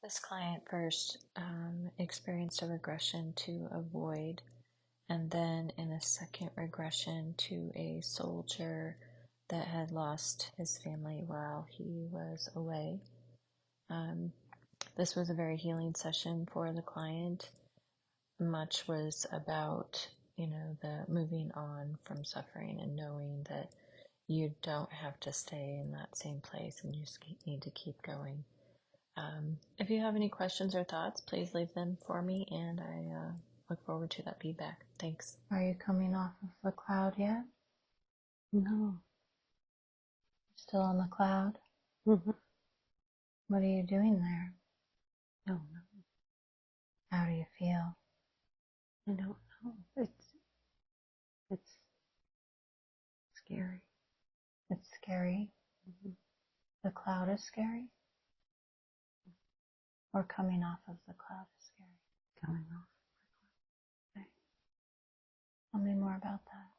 This client first experienced a regression to a void, and then in a second regression to a soldier that had lost his family while he was away. This was a very healing session for the client. Much was about, the moving on from suffering and knowing that you don't have to stay in that same place and you just need to keep going. If you have any questions or thoughts, please leave them for me, and I look forward to that feedback. Thanks. Are you coming off of the cloud yet? No. Still on the cloud? Mm-hmm. What are you doing there? I don't know. How do you feel? I don't know. It's scary. It's scary. Mm-hmm. The cloud is scary? Or coming off of the cloud is scary? Coming off. Okay. Tell me more about that.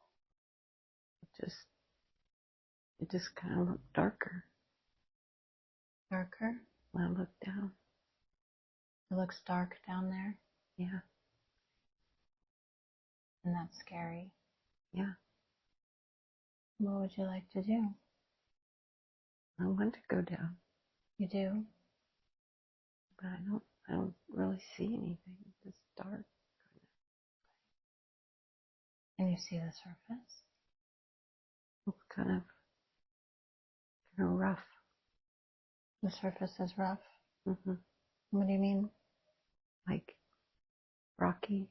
It just kind of looked darker. Darker? When I looked down. It looks dark down there? Yeah. And that's scary? Yeah. What would you like to do? I want to go down. You do? But I don't really see anything. It's just dark. And you see the surface? It's kind of rough. The surface is rough? Mm-hmm. What do you mean? Like rocky.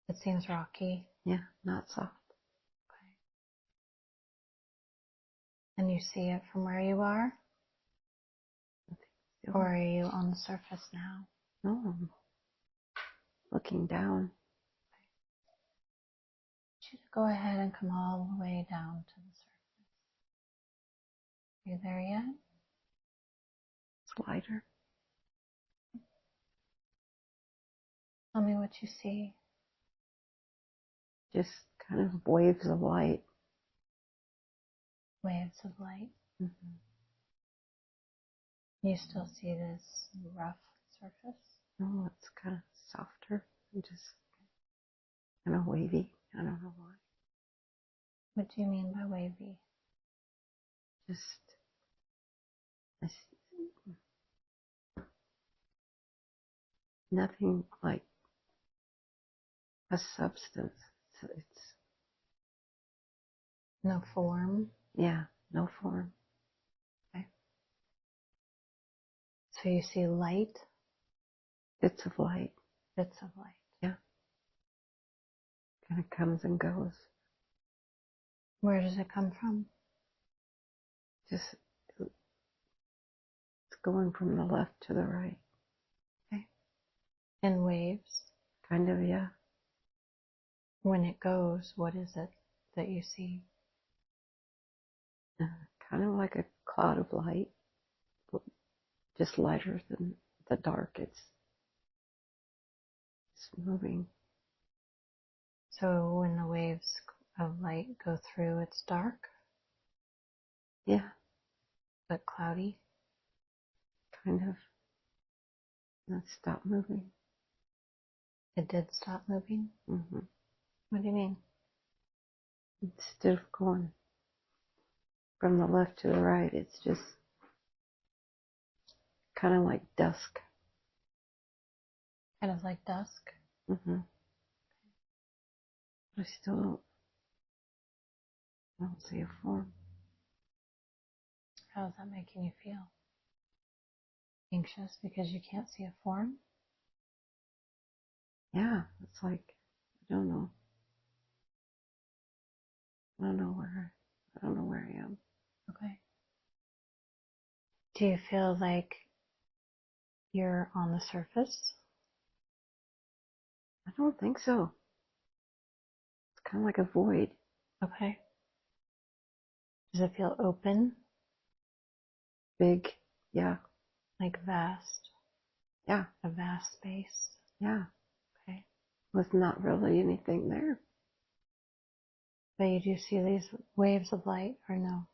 It seems rocky. Yeah, not soft. Okay. And you see it from where you are? Or are you on the surface now? No, I'm looking down. I want you to go ahead and come all the way down to the surface. Are you there yet? It's lighter. Tell me what you see. Just kind of waves of light. Waves of light. Mm-hmm. You still see this rough surface? No, it's kind of softer and just kind of wavy. I don't know why. What do you mean by wavy? Just nothing like a substance. It's No form? yeah, no form. Okay. So you see light? Bits of light. Bits of light. Yeah. Kind of comes and goes. Where does it come from? Just it's going from the left to the right. Okay. In waves? Kind of, yeah. When it goes, what is it that you see? Kind of like a cloud of light, just lighter than the dark. It's moving. So when the waves of light go through, it's dark? Yeah. But cloudy? Kind of. And it stopped moving. It did stop moving? Mm-hmm. What do you mean? Instead of going from the left to the right, it's just kind of like dusk. Kind of like dusk? Mm-hmm. I still don't see a form. How is that making you feel? Anxious because you can't see a form? Yeah, it's like, I don't know. I don't know where I am. Okay. Do you feel like you're on the surface? I don't think so. It's kind of like a void. Okay. Does it feel open? Big. Yeah. Like vast? Yeah. A vast space? Yeah. Okay. With not really anything there. But you do see these waves of light, or no?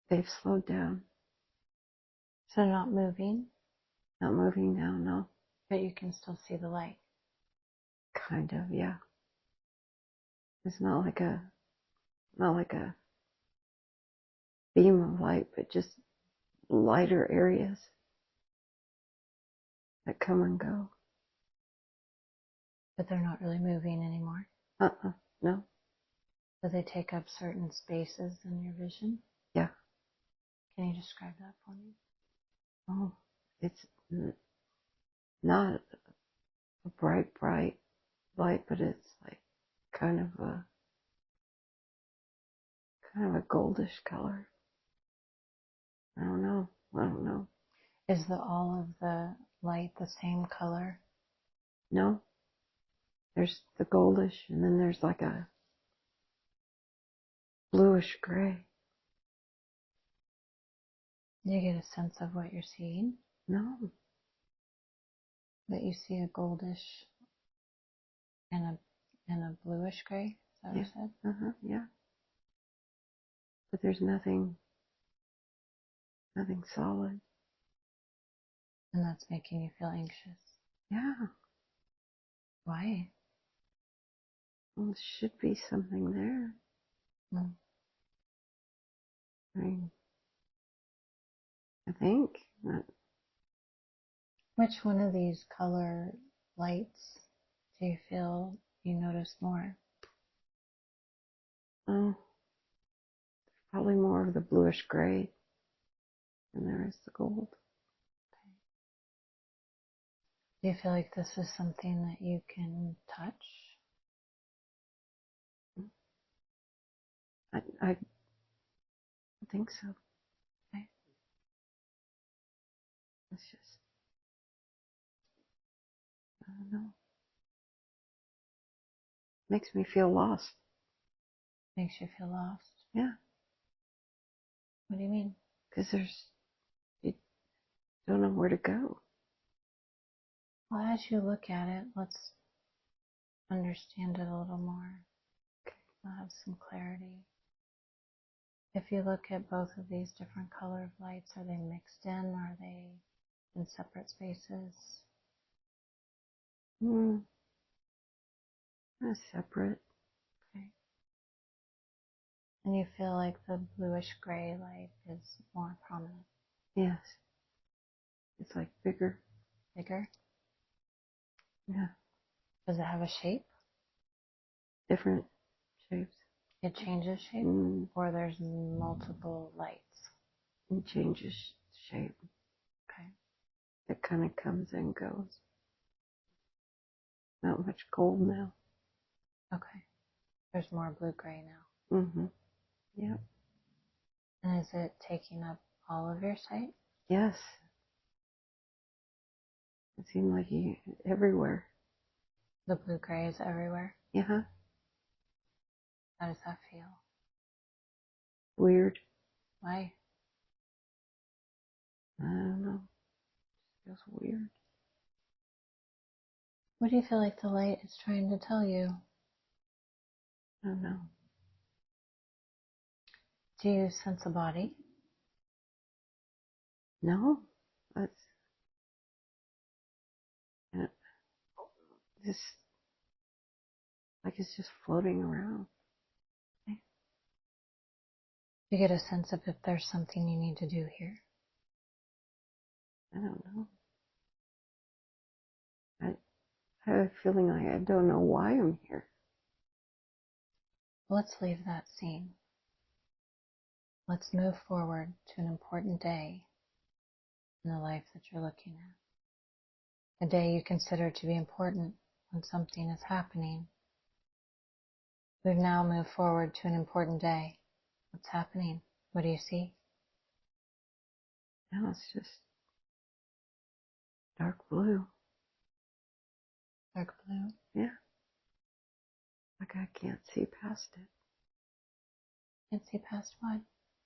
They've slowed down. So not moving, Not moving now, no. but you can still see the light. Kind of, yeah. It's not like a beam of light, but just lighter areas that come and go. But they're not really moving anymore. No. Do they take up certain spaces in your vision? Yeah. Can you describe that for me? Oh, it's not a bright light, but it's like kind of a goldish color. I don't know. Is all of the light the same color? No. There's the goldish, and then there's like a bluish gray. Do you get a sense of what you're seeing? No. That you see a goldish and a bluish gray? Is that what you said? Yeah. But there's nothing solid. And that's making you feel anxious. Yeah. Why? Well, there should be something there. Mm. I mean, I think. Which one of these color lights do you feel you notice more? Oh, probably more of the bluish gray than there is the gold. Do you feel like this is something that you can touch? I think so. Okay. It's just, I don't know. Makes me feel lost. Makes you feel lost? Yeah. What do you mean? Because you don't know where to go. Well, as you look at it, let's understand it a little more. Okay. We'll have some clarity. If you look at both of these different color of lights, are they mixed in? Are they in separate spaces? That's separate. Okay. And you feel like the bluish gray light is more prominent? Yes. It's like bigger. Bigger? Yeah. Does it have a shape? Different shapes. It changes shape? Or there's multiple lights? It changes shape. Okay. It kind of comes and goes. Not much gold now. Okay. There's more blue-gray now. Yep. And is it taking up all of your sight? Yes. It seemed like everywhere. The blue-gray is everywhere? Yeah. How does that feel? Weird. Why? I don't know. It feels weird. What do you feel like the light is trying to tell you? I don't know. Do you sense a body? No. That's just like it's just floating around. Okay. Do you get a sense of if there's something you need to do here? I don't know. I have a feeling like I don't know why I'm here. Let's leave that scene. Let's move forward to an important day in the life that you're looking at. A day you consider to be important when something is happening. We've now moved forward to an important day. What's happening? What do you see? Now it's just dark blue. Dark blue? Yeah. Like I can't see past it. Can't see past what?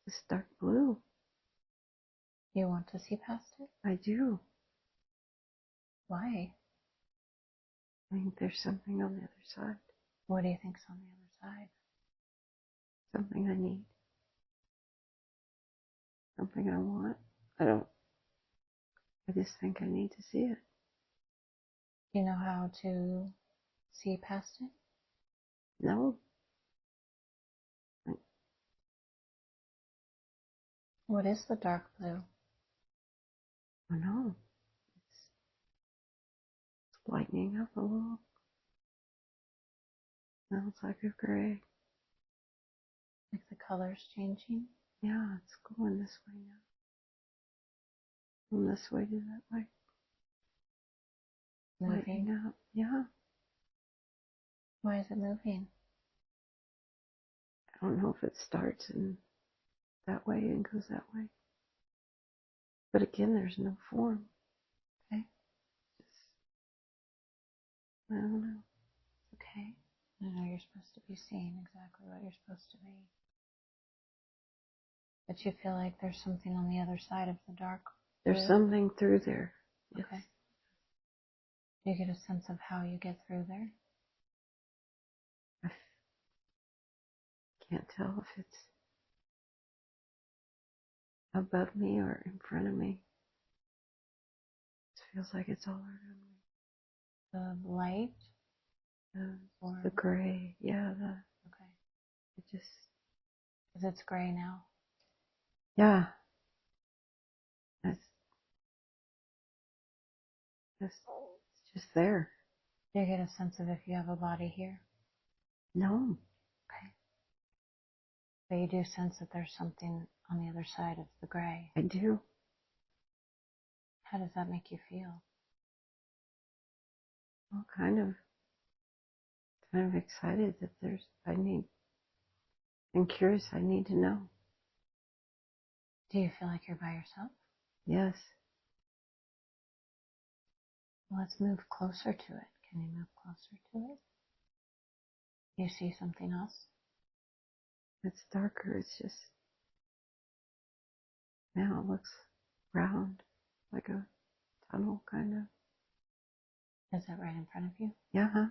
It's dark blue. You want to see past it? I do. Why? I think there's something on the other side. What do you think's on the other side? Something I need. Something I want. I don't I just think I need to see it. Do you know how to see past it? No. What is the dark blue? Oh no. It's lightening up a little. Now it's like a gray. Like the color's changing? Yeah, it's going this way now. From this way to that way. Moving? Lightening up. Yeah. Why is it moving? I don't know if it starts in that way and goes that way. But again, there's no form. Okay. I don't know. Okay. I know you're supposed to be seeing exactly what you're supposed to be. But you feel like there's something on the other side of the dark blue? There's something through there. Yes. Okay. Do you get a sense of how you get through there? I can't tell if it's above me or in front of me. It feels like it's all around me. The light? The gray. Yeah, Okay. it just... Because it's gray now. Yeah. It's just there. Do you get a sense of if you have a body here? No. Okay. But you do sense that there's something on the other side of the gray. I do. How does that make you feel? Well, kind of excited that I'm curious, I need to know. Do you feel like you're by yourself? Yes. Well, let's move closer to it. Can you move closer to it? You see something else? It's darker. It's just, now it looks round, like a tunnel, kind of. Is it right in front of you? Yeah.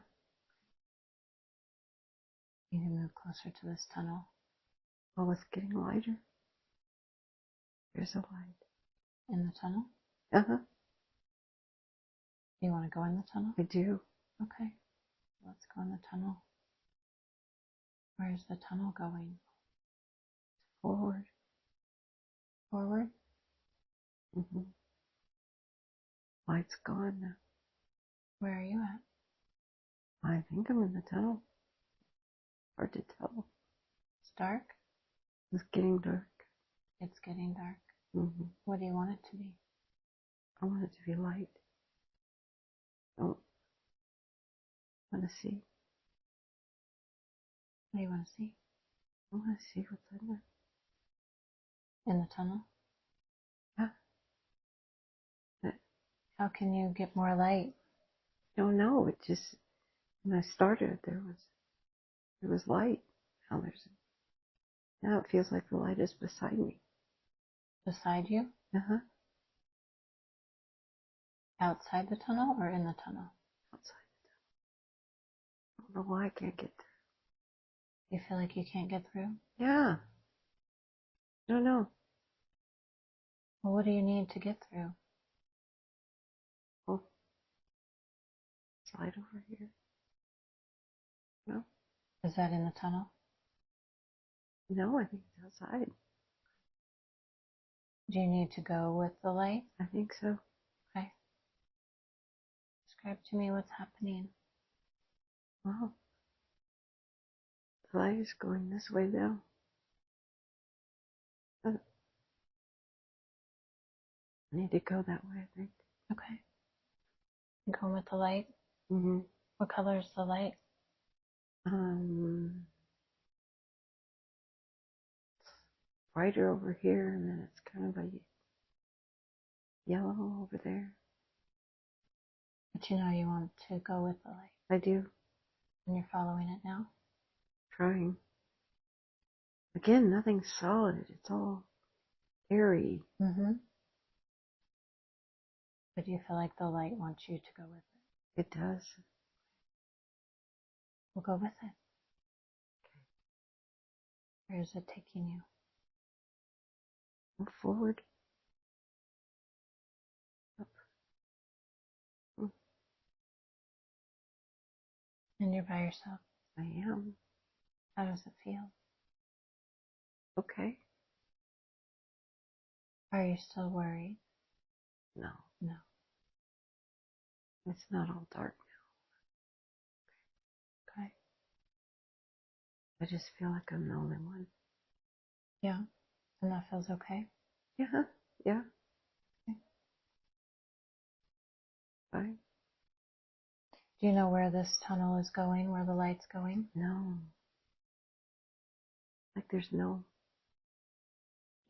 You can move closer to this tunnel. Oh, it's getting lighter. There's a light. In the tunnel? Uh-huh. You want to go in the tunnel? I do. Okay. Let's go in the tunnel. Where's the tunnel going? Forward. Forward? Mm-hmm. Light's gone now. Where are you at? I think I'm in the tunnel. Hard to tell. It's dark? It's getting dark. It's getting dark. Mm-hmm. What do you want it to be? I want it to be light. I don't want to see. What do you want to see? I want to see what's in there. In the tunnel? Yeah. How can you get more light? I don't know. It just, when I started, there was light. Now it feels like the light is beside me. Beside you? Uh-huh. Outside the tunnel or in the tunnel? Outside the tunnel. I don't know why I can't get through. You feel like you can't get through? Yeah. I don't know. Well, what do you need to get through? Oh. It's light over here. No? Is that in the tunnel? No, I think it's outside. Do you need to go with the light? I think so. Okay. Describe to me what's happening. Wow. The light is going this way now. I need to go that way, I think. Okay. Going with the light? Mm-hmm. What color is the light? Brighter over here, and then it's kind of a yellow over there. But you know you want to go with the light. I do. And you're following it now? Trying. Again, nothing solid. It's all airy. Mm-hmm. But do you feel like the light wants you to go with it? It does. We'll go with it. Where is it taking you? Move forward. And you're by yourself. I am. How does it feel? Okay. Are you still worried? No. No. It's not all dark now. Okay. I just feel like I'm the only one. Yeah. And that feels okay? Yeah. Yeah. Okay. Fine. Do you know where this tunnel is going, where the light's going? No. Like there's no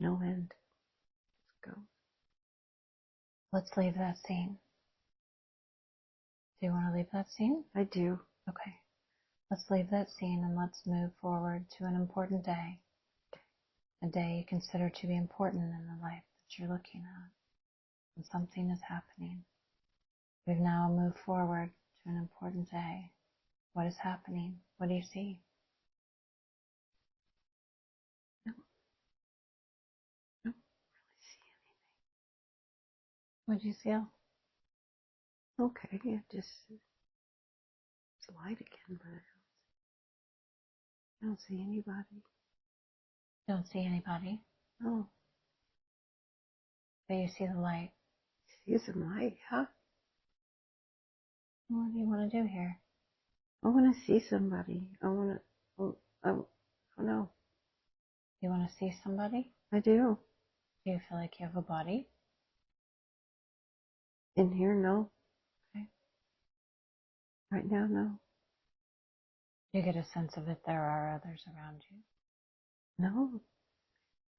end. Let's go. Let's leave that scene. Do you want to leave that scene? I do. Okay. Let's leave that scene and let's move forward to an important day. A day you consider to be important in the life that you're looking at. And something is happening. We've now moved forward to an important day. What is happening? What do you see? No. I don't really see What do you feel? anything. Okay. Yeah, just it's light again, but I don't see anybody. Don't see anybody, Oh, but you see the light. see some light, huh? What do you want to do here? I want to see somebody. I want to. I don't know. You want to see somebody? I do. Do you feel like you have a body? In here, no. Okay. Right now, no. You get a sense of it. There are others around you. No.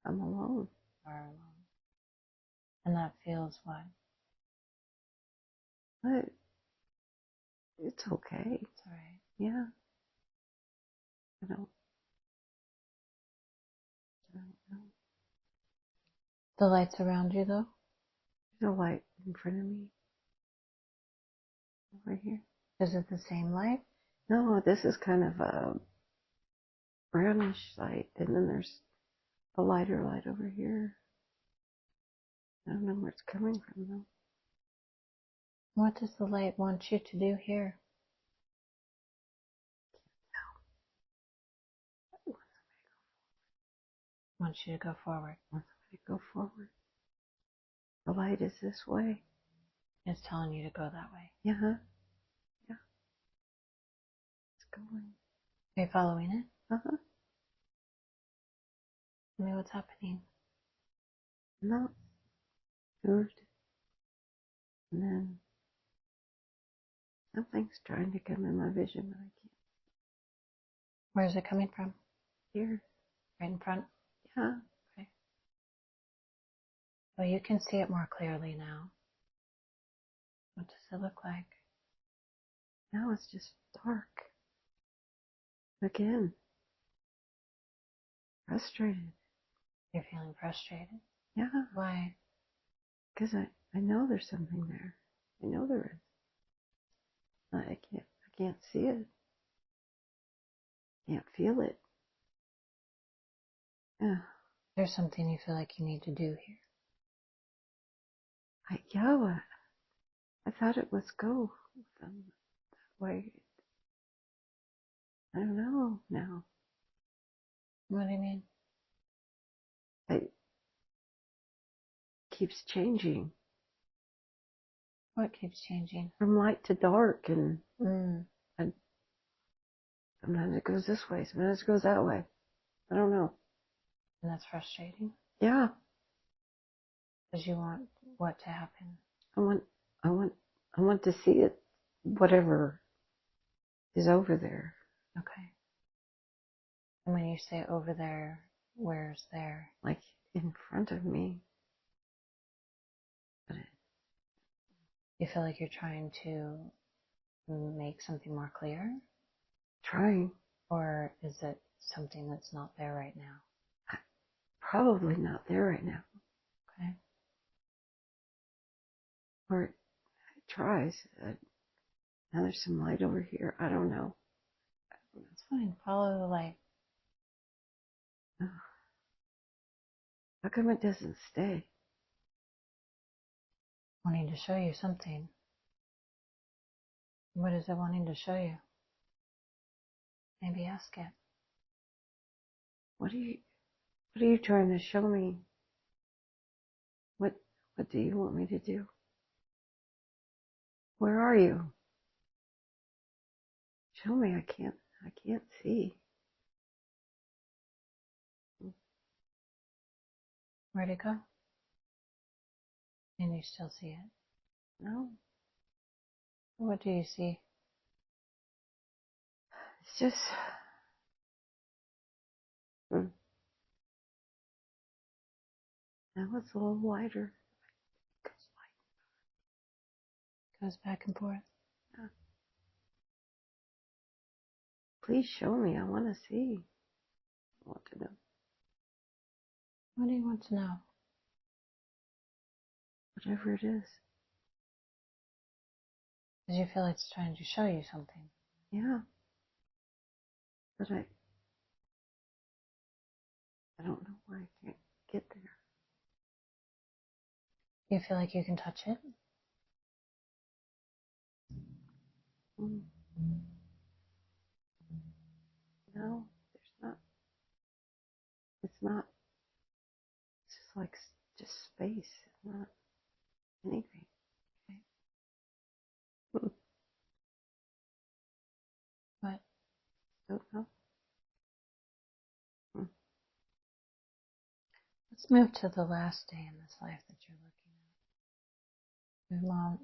I'm alone. You are alone. And that feels what? But it's okay. It's all right. Yeah. I don't know. The light's around you, though? There's a light in front of me. Over here. Is it the same light? No, this is kind of a brownish light, and then there's a lighter light over here. I don't know where it's coming from though. What does the light want you to do here? Wants you to go forward. Wants me to go forward. The light is this way. It's telling you to go that way. Yeah. Yeah. It's going. Are you following it? Uh-huh. Tell me what's happening. Not moved. And then something's trying to come in my vision, but I can't. Where's it coming from? Here. Right in front? Yeah. Okay. Well, you can see it more clearly now. What does it look like? Now it's just dark. Again. Frustrated. You're feeling frustrated. Yeah. Why? Because I know there's something there. I know there is. I can't see it. Can't feel it. Yeah. There's something you feel like you need to do here. Yeah, I thought it was go that way. I don't know now. What do you mean? It keeps changing What keeps changing? from light to dark, and Mm. sometimes it goes this way, sometimes it goes that way. I don't know. And that's frustrating Yeah, because you want what to happen? I want to see it, whatever is over there. Okay. And when you say over there, where's there? Like in front of me. But You feel like you're trying to make something more clear? trying. Or is it something that's not there right now? Probably not there right now. Okay. Or it tries. Now there's some light over here. I don't know. It's fine. Follow the light. How come it doesn't stay? Wanting to show you something. What is it wanting to show you? Maybe ask it. What are you trying to show me? What do you want me to do? Where are you? Show me. I can't see. Where'd it go? And you still see it? No. What do you see? It's just now it's a little lighter. Goes back and forth. Yeah. Please show me. I want to see. I want to know. What do you want to know? Whatever it is. Because you feel like it's trying to show you something. Yeah. But I don't know why I can't get there. You feel like you can touch it? No, there's not. It's not. It's just like just space. It's not anything. Okay. What? Don't know. Let's move to the last day in this life that you're looking at.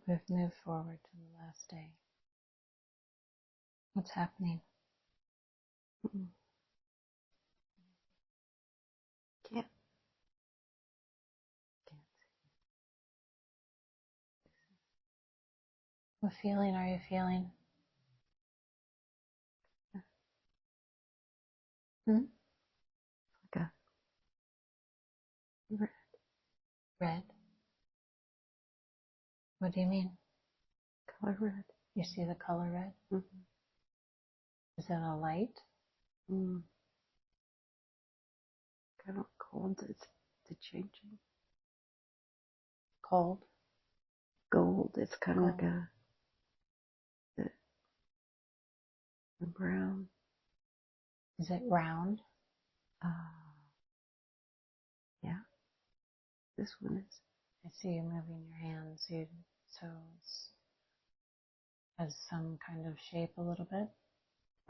We've moved forward to the last day. What's happening? Can't. What feeling are you feeling? Like a red. Red. What do you mean? Color red. You see the color red? Mm-hmm. Is it a light? Kind of cold. It's the changing. Cold? Gold. It's kind of like the brown. Is it round? Yeah. This one is. I see you moving your hands. So it has some kind of shape a little bit.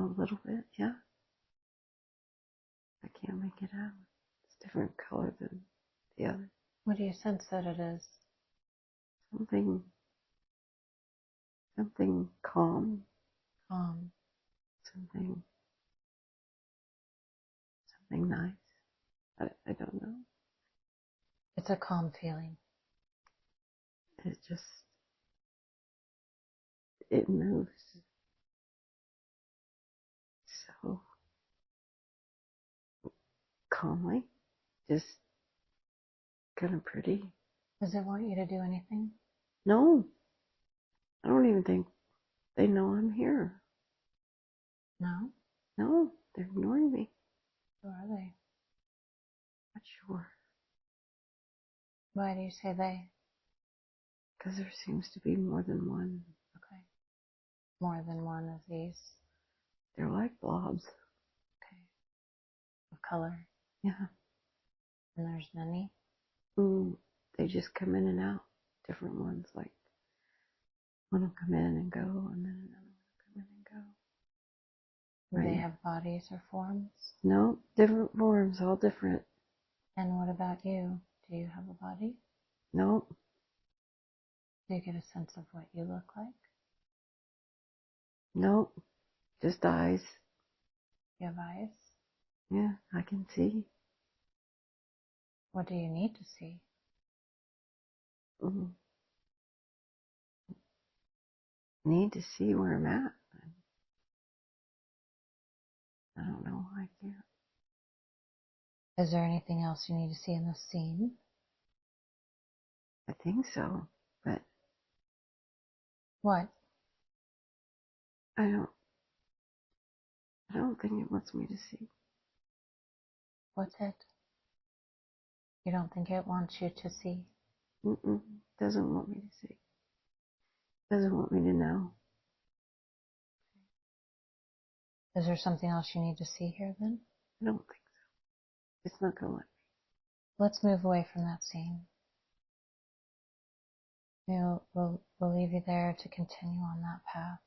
A little bit, yeah. I can't make it out. It's a different color than the other. What do you sense that it is? Something calm. Something nice. I don't know. It's a calm feeling. It moves so calmly. Just kind of pretty. Does it want you to do anything? No. I don't even think they know I'm here. No? No, they're ignoring me. Who are they? Not sure. Why do you say they? Because there seems to be more than one. Okay. More than one of these. They're like blobs. Okay. Of color. Yeah. And there's many? They just come in and out. Different ones. Like one will come in and go, and then another one will come in and go. Do they have bodies or forms? No, different forms, all different. And what about you? Do you have a body? No. Do you get a sense of what you look like? No. Just eyes. You have eyes? Yeah, I can see. What do you need to see? Need to see where I'm at. I don't know. I can't. Is there anything else you need to see in this scene? I think so, but What? I don't think it wants me to see. What's it? You don't think it wants you to see? Doesn't want me to see. Doesn't want me to know. Is there something else you need to see here then? I don't think so. It's not going to let me. Let's move away from that scene. We'll leave you there to continue on that path.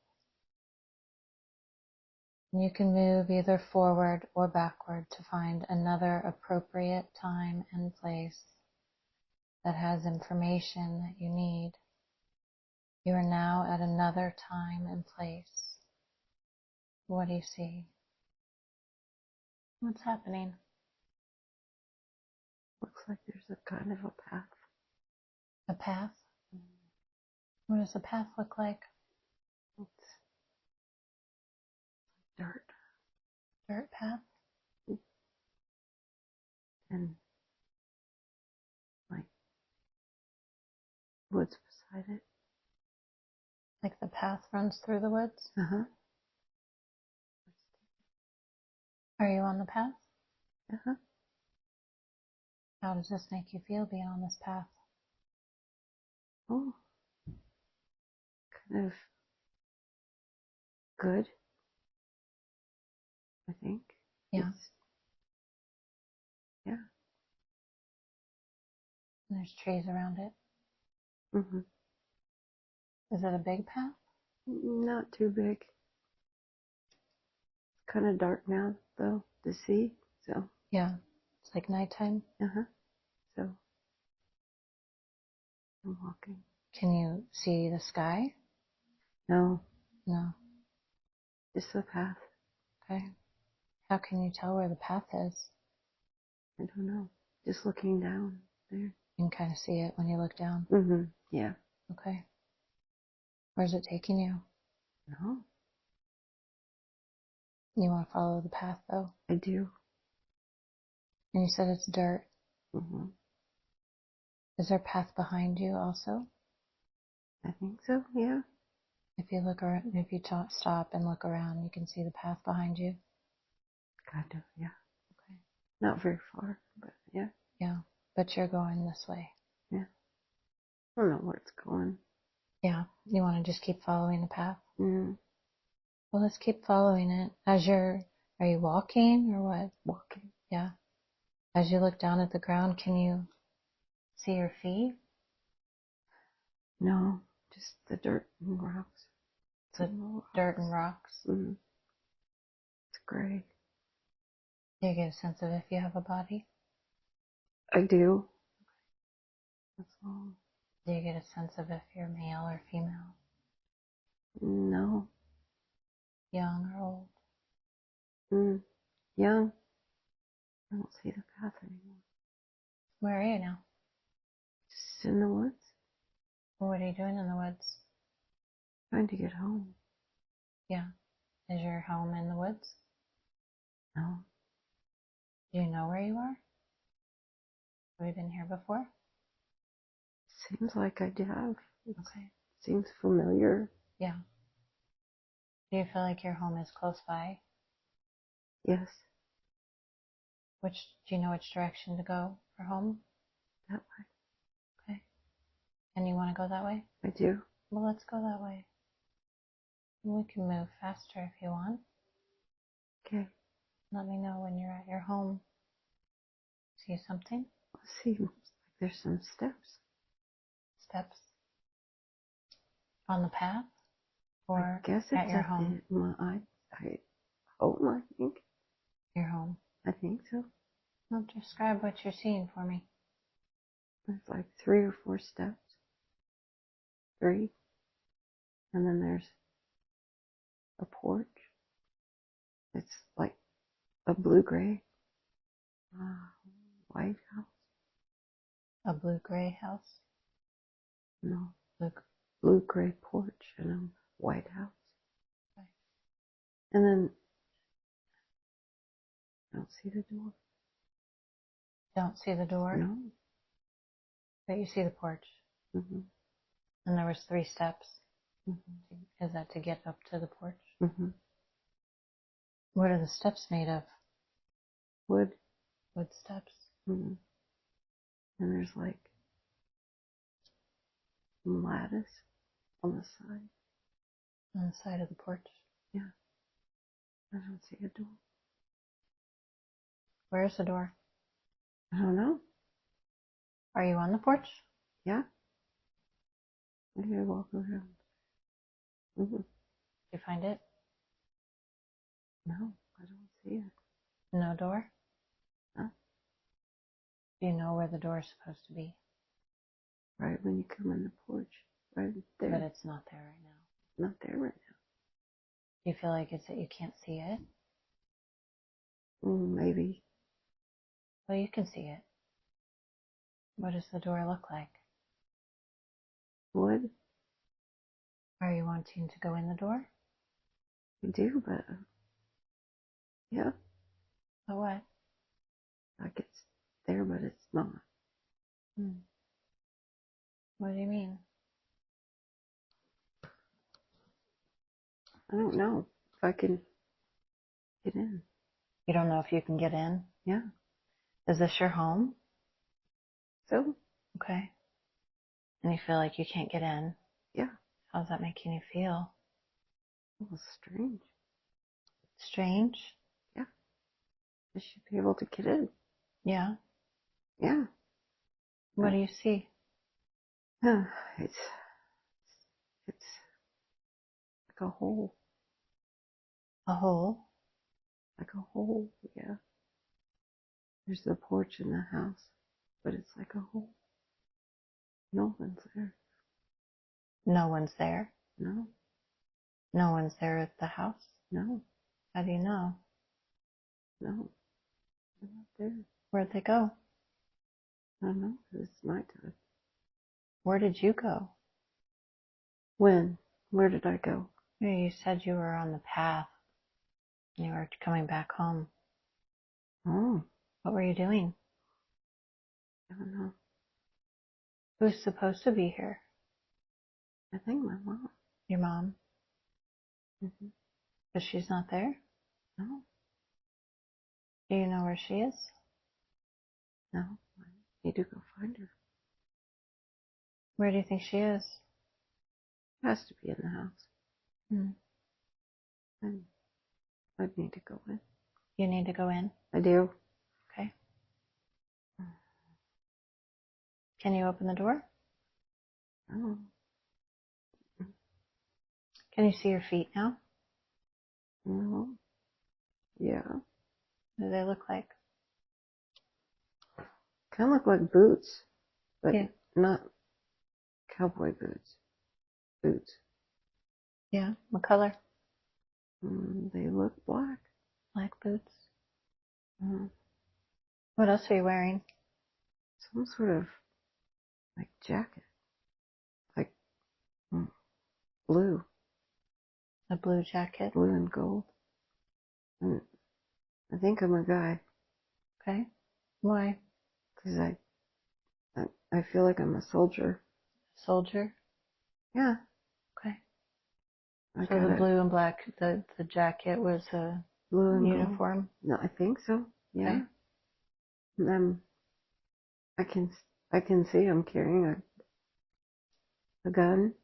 And you can move either forward or backward to find another appropriate time and place that has information that you need. You are now at another time and place. What do you see? What's happening? Looks like there's a kind of a path. A path? What does the path look like? It's dirt. Dirt path? And like woods beside it. Like the path runs through the woods? Uh-huh. Are you on the path? Uh-huh. How does this make you feel being on this path? Oh. Kind of good, I think. Yeah. Yeah. And there's trees around it. Mm-hmm. Is it a big path? Not too big. It's kind of dark now, though, to see. So. Yeah. It's like nighttime. Uh-huh. So. I'm walking. Can you see the sky? No. No. Just the path. Okay. How can you tell where the path is? I don't know. Just looking down there. You can kind of see it when you look down. Mm-hmm. Yeah. Okay. Where's it taking you? No. You want to follow the path though? I do. And you said it's dirt. Mm-hmm. Is there a path behind you also? I think so, yeah. If you look around, if you stop and look around, you can see the path behind you. Kind of, yeah. Okay. Not very far, but yeah. Yeah, but you're going this way. Yeah. I don't know where it's going. Yeah, you want to just keep following the path? Mm. Well, let's keep following it. Are you walking or what? Walking. Yeah. As you look down at the ground, can you see your feet? No, just the dirt and rocks. The dirt and rocks. Mm. It's gray. Do you get a sense of if you have a body? I do. That's all. Do you get a sense of if you're male or female? No. Young or old? Young. I don't see the path anymore. Where are you now? Just in the woods. What are you doing in the woods? Trying to get home. Yeah. Is your home in the woods? No. Do you know where you are? Have you been here before? Seems like I have. Okay. Seems familiar. Yeah. Do you feel like your home is close by? Yes. Do you know which direction to go for home? That way. Okay. And you want to go that way? I do. Well, let's go that way. We can move faster if you want. Okay. Let me know when you're at your home. See something? Let's see. Looks like there's some steps. Steps? On the path? Or I guess it's at your home? I home, I think. Your home. I think so. Well, describe what you're seeing for me. There's like 3 or 4 steps. 3. And then there's a porch. It's like a blue-gray white house. A blue-gray house? No. Blue. Blue-gray porch and a white house. Okay. And then I don't see the door. Don't see the door? No. But you see the porch. Mm-hmm. And there was 3 steps. Mm-hmm. Is that to get up to the porch? Mm-hmm. What are the steps made of? Wood. Wood steps. Mm-hmm. And there's like lattice on the side. On the side of the porch? Yeah. I don't see a door. Where's the door? I don't know. Are you on the porch? Yeah. Maybe I walk around. Mm-hmm. Did you find it? No, I don't see it. No door? Huh? Do you know where the door is supposed to be? Right when you come in the porch. Right there. But it's not there right now. It's not there right now. Do you feel like it's that you can't see it? Maybe. Well, you can see it. What does the door look like? Wood? Are you wanting to go in the door? I do, but yeah, So what? like it's there, but it's not. What do you mean? I don't know if I can get in. You don't know if you can get in? Yeah. Is this your home? So? Okay. And you feel like you can't get in? Yeah. How's that making you feel? Well, strange. Strange? Yeah. I should be able to get in. Yeah. Yeah. What do you see? It's like a hole. A hole? Like a hole, yeah. There's the porch in the house, but it's like a hole. No one's there. No one's there? No. No one's there at the house? No. How do you know? No. They're not there. Where'd they go? I don't know. It's nighttime. Where did you go? When? Where did I go? You said you were on the path. You were coming back home. Oh, What were you doing? I don't know. Who's supposed to be here? I think my mom. Your mom? Mm-hmm. But she's not there? No. Do you know where she is? No. I need to go find her. Where do you think she is? She has to be in the house. Hmm. And I need to go in. You need to go in? I do. Okay. Can you open the door? Oh. Can you see your feet now? No. Yeah. What do they look like? Kind of look like boots, but Yeah. not cowboy boots. Boots. Yeah. What color? They look black. Black boots. Mm, What else are you wearing? some sort of like jacket, like blue, A blue jacket. blue and gold. And I think I'm a guy Okay. Why? because I feel like I'm a soldier. Soldier. Yeah. Okay. I So got the a blue and black, the jacket was a blue and uniform. gold. No, I think so. Yeah. Okay. And I can see I'm carrying a gun,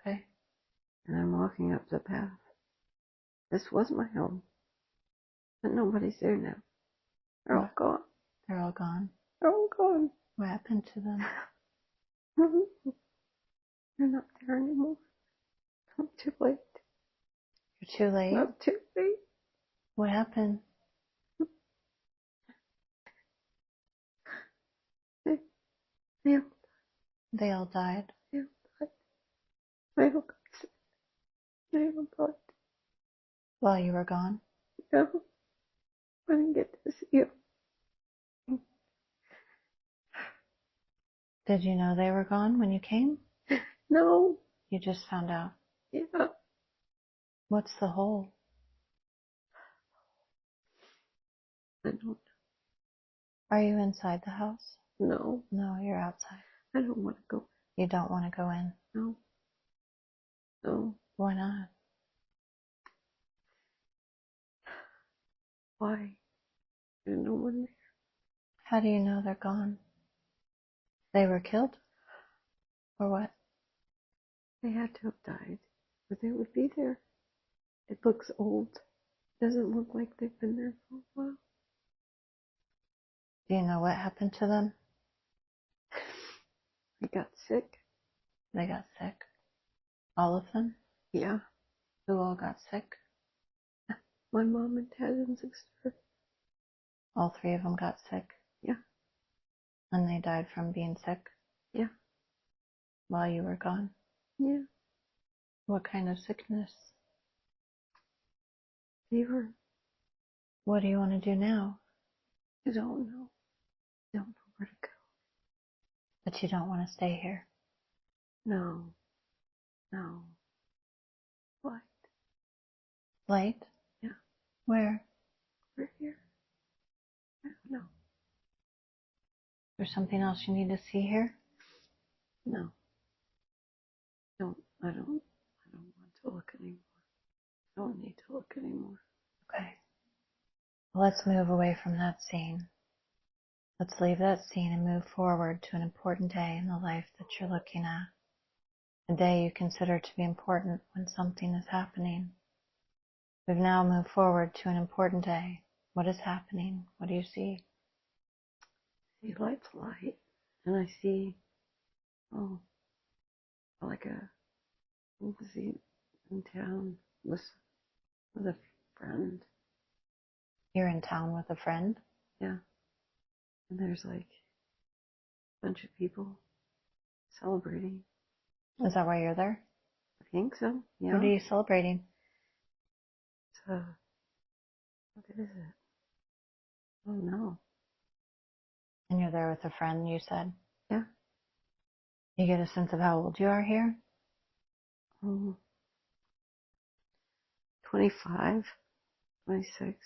Okay. and I'm walking up the path. This was my home, but nobody's there now. They're all What? gone. They're all gone. They're all gone. What happened to them? They're not there anymore. I'm too late. You're too late. I'm too late. What happened? They They all died. all died. They all got sick. They all died. While you were gone? No, I didn't get to see you. Did you know they were gone when you came? No. You just found out. Yeah. What's the hole? I don't Are you inside the house? know. No, you're outside. I don't want to go. You don't want to go in. No. No. Why not? Why? There's no one there. How do you know they're gone? They were killed? Or what? They had to have died, or they would be there. It looks old. Doesn't look like they've been there for a while. Do you know what happened to them? They got sick. They got sick. All of them? Yeah. Who all got sick? My mom and dad and sister. All three of them got sick? Yeah. And they died from being sick? Yeah. While you were gone? Yeah. What kind of sickness? Fever. What do you want to do now? I don't know. I don't know where to go. But you don't want to stay here? No. No. What? Flight? Yeah. Where? We're here. I don't know. There's something else you need to see here? No. I don't want to look anymore. I don't need to look anymore. Okay. Well, let's move away from that scene. Let's leave that scene and move forward to an important day in the life that you're looking at. A day you consider to be important when something is happening. We've now moved forward to an important day. What is happening? What do you see? I see lights light, and I see, like a see in town with a friend. You're in town with a friend? Yeah. And there's like a bunch of people celebrating. Is that why you're there? I think so. Yeah. What are you celebrating? What is it? Oh no. And you're there with a friend, you said? Yeah. You get a sense of how old you are here? 25, 26.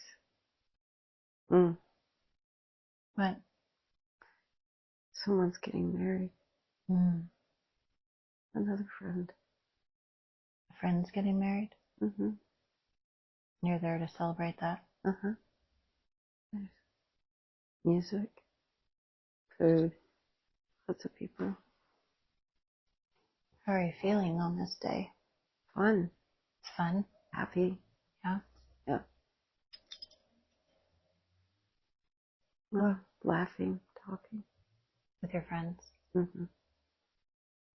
What? Someone's getting married. Another friend. A friend's getting married? Mm-hmm. You're there to celebrate that? Uh-huh. There's music, food, lots of people. How are you feeling on this day? Fun. It's fun? Happy. Yeah? Yeah. Laughing, talking. With your friends? Mm-hmm.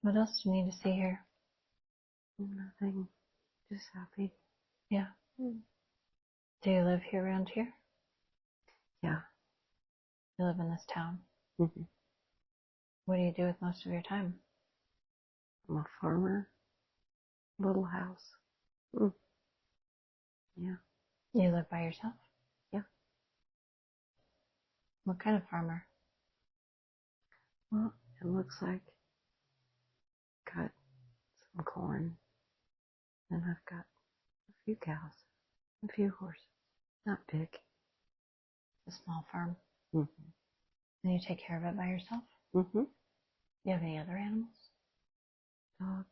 What else do you need to see here? Nothing. Just happy. Yeah. Do you live here around here? Yeah. You live in this town? Mm-hmm. What do you do with most of your time? I'm a farmer. Little house. Yeah. You live by yourself? Yeah. What kind of farmer? Well, it looks like I've got some corn, and I've got a few cows, a few horses. Not big. A small farm. Mm-hmm. And you take care of it by yourself? Mm-hmm. Do you have any other animals? Dog.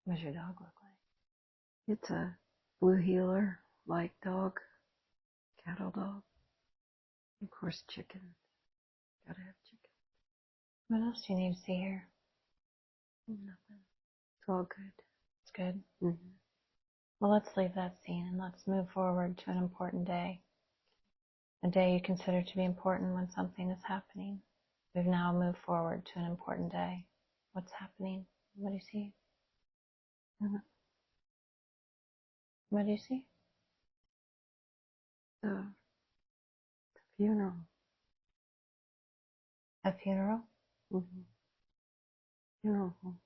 What does your dog look like? It's a blue heeler, light dog, cattle dog. Of course, chicken. Gotta have chicken. What else do you need to see here? Nothing. It's all good. It's good. Mm-hmm. Well, let's leave that scene and let's move forward to an important day. A day you consider to be important when something is happening. We've now moved forward to an important day. What's happening? What do you see? What do you see? The funeral. A funeral? Mm-hmm. Funeral home.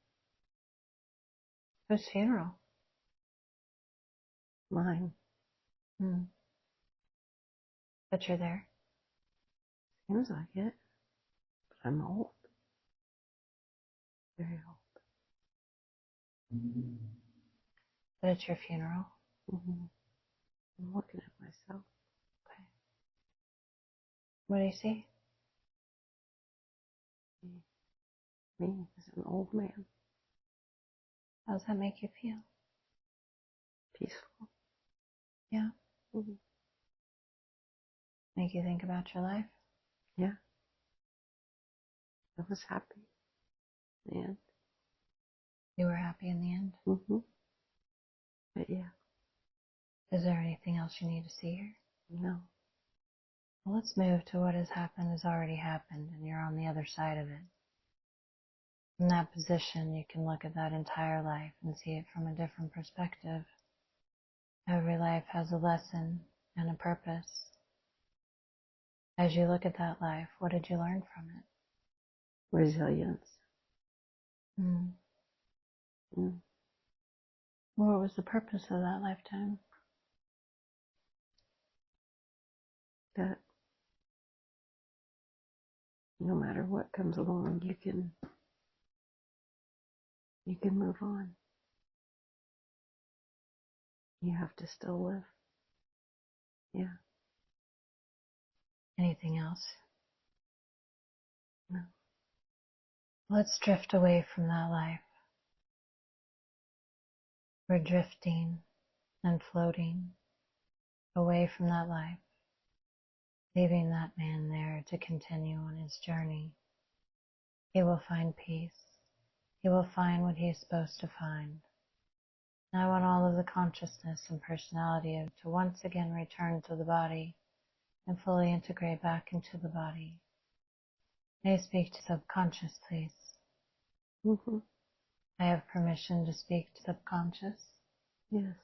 Whose funeral? Mine. But you're there. Seems like it. But I'm old. Very old. But it's your funeral. Mm-hmm. I'm looking at myself. Okay. What do you see? Me as an old man. How does that make you feel? Peaceful. Yeah. Mm-hmm. Make you think about your life? Yeah. I was happy. And You were happy in the end? mm-hmm. But yeah. Is there anything else you need to see here? No. Well, let's move to what has happened has already happened, and you're on the other side of it. From that position, you can look at that entire life and see it from a different perspective. Every life has a lesson and a purpose. As you look at that life, what did you learn from it? Resilience. Mm. Mm. What was the purpose of that lifetime? That no matter what comes along, you can move on. You have to still live. Yeah. Anything else? No. Let's drift away from that life. We're drifting and floating away from that life, leaving that man there to continue on his journey. He will find peace. He will find what he is supposed to find. And I want all of the consciousness and personality to once again return to the body and fully integrate back into the body. May I speak to subconscious, please? Mm-hmm. I have permission to speak to subconscious. Yes.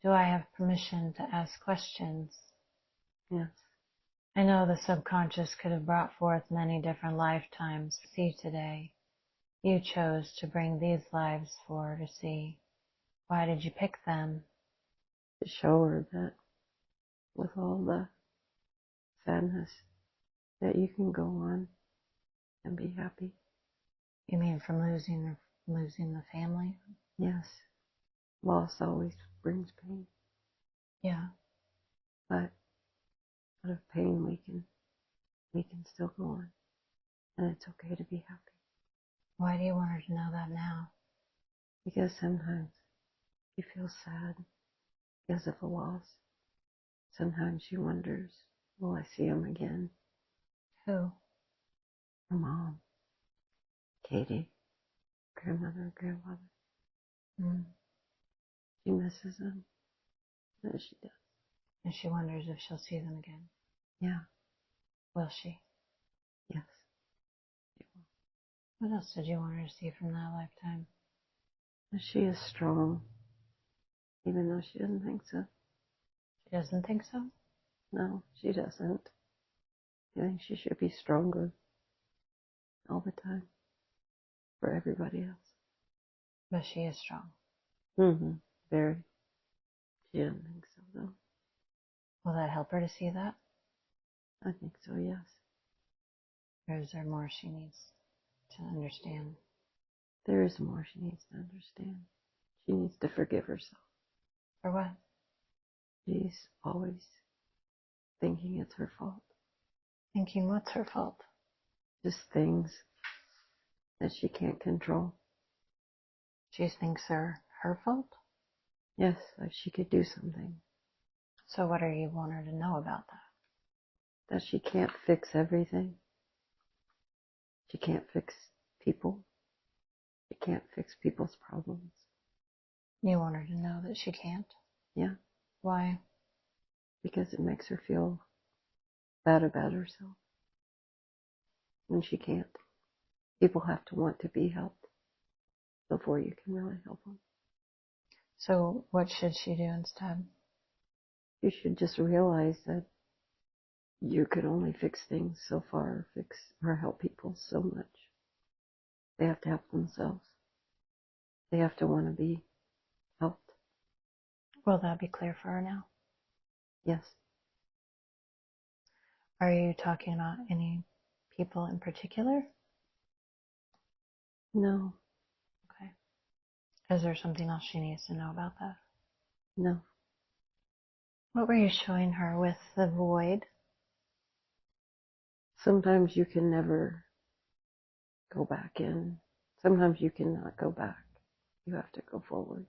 Do I have permission to ask questions? Yes. I know the subconscious could have brought forth many different lifetimes to see today. You chose to bring these lives for to see. Why did you pick them? To show her that with all the sadness, that you can go on and be happy. You mean from losing the family? Yes. Loss always brings pain. Yeah. But out of pain we can still go on. And it's okay to be happy. Why do you want her to know that now? Because sometimes she feels sad because of a loss. Sometimes she wonders, will I see him again? Who? Her mom, Katie, grandmother, grandfather. Mm. She misses them. Yes, she does. And she wonders if she'll see them again. Yeah. Will she? Yes. She What else did you want her to see from that lifetime? will. She is strong, even though she doesn't think so. She doesn't think so? No, she doesn't. She thinks she should be stronger all the time for everybody else. But she is strong. Mm-hmm. Very. She doesn't think so, though. Will that help her to see that? I think so, yes. Or is there more she needs to understand? There is more she needs to understand. She needs to forgive herself. For what? She's always thinking it's her fault. Thinking what's her fault? Just things that she can't control. She thinks they're her fault? Yes, if she could do something. So what do you want her to know about that? That she can't fix everything. She can't fix people. She can't fix people's problems. You want her to know that she can't? Yeah. Why? Because it makes her feel bad about herself. When she can't. People have to want to be helped before you can really help them. So what should she do instead? You should just realize that you could only fix things so far, fix or help people so much. They have to help themselves. They have to want to be helped. Will that be clear for her now? Yes. Are you talking about any people in particular? No. Okay. Is there something else she needs to know about that? No. What were you showing her with the void? Sometimes you can never go back in. Sometimes you cannot go back. You have to go forward.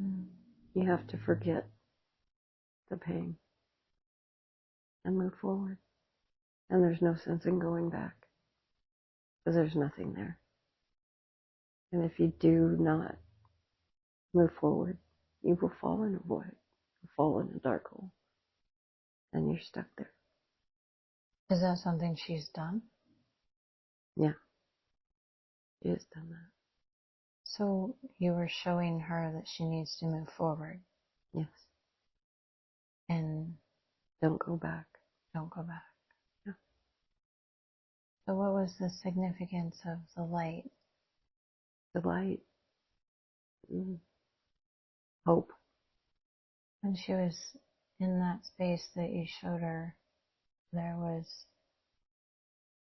Mm. You have to forget the pain and move forward. And there's no sense in going back because there's nothing there. And if you do not move forward, you will fall in a void. fall in a dark hole. And you're stuck there. Is that something she's done? Yeah, she has done that. So you were showing her that she needs to move forward. Yes. And don't go back. Don't go back. Yeah. So what was the significance of the light? The light. Hope. When she was in that space that you showed her, there was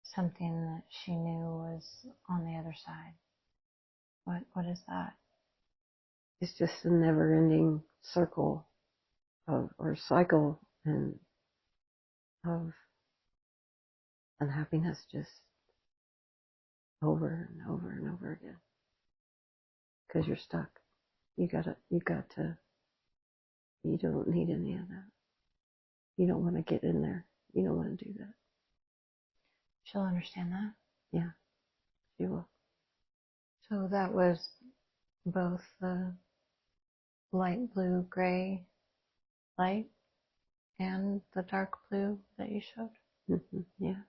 something that she knew was on the other side. What is that? It's just a never-ending circle or cycle of unhappiness, just over and over and over again. Because you're stuck. You don't need any of that. You don't want to get in there. You don't want to do that. She'll understand that? Yeah, she will. So that was both the light blue gray light and the dark blue that you showed? Mm-hmm. Yeah.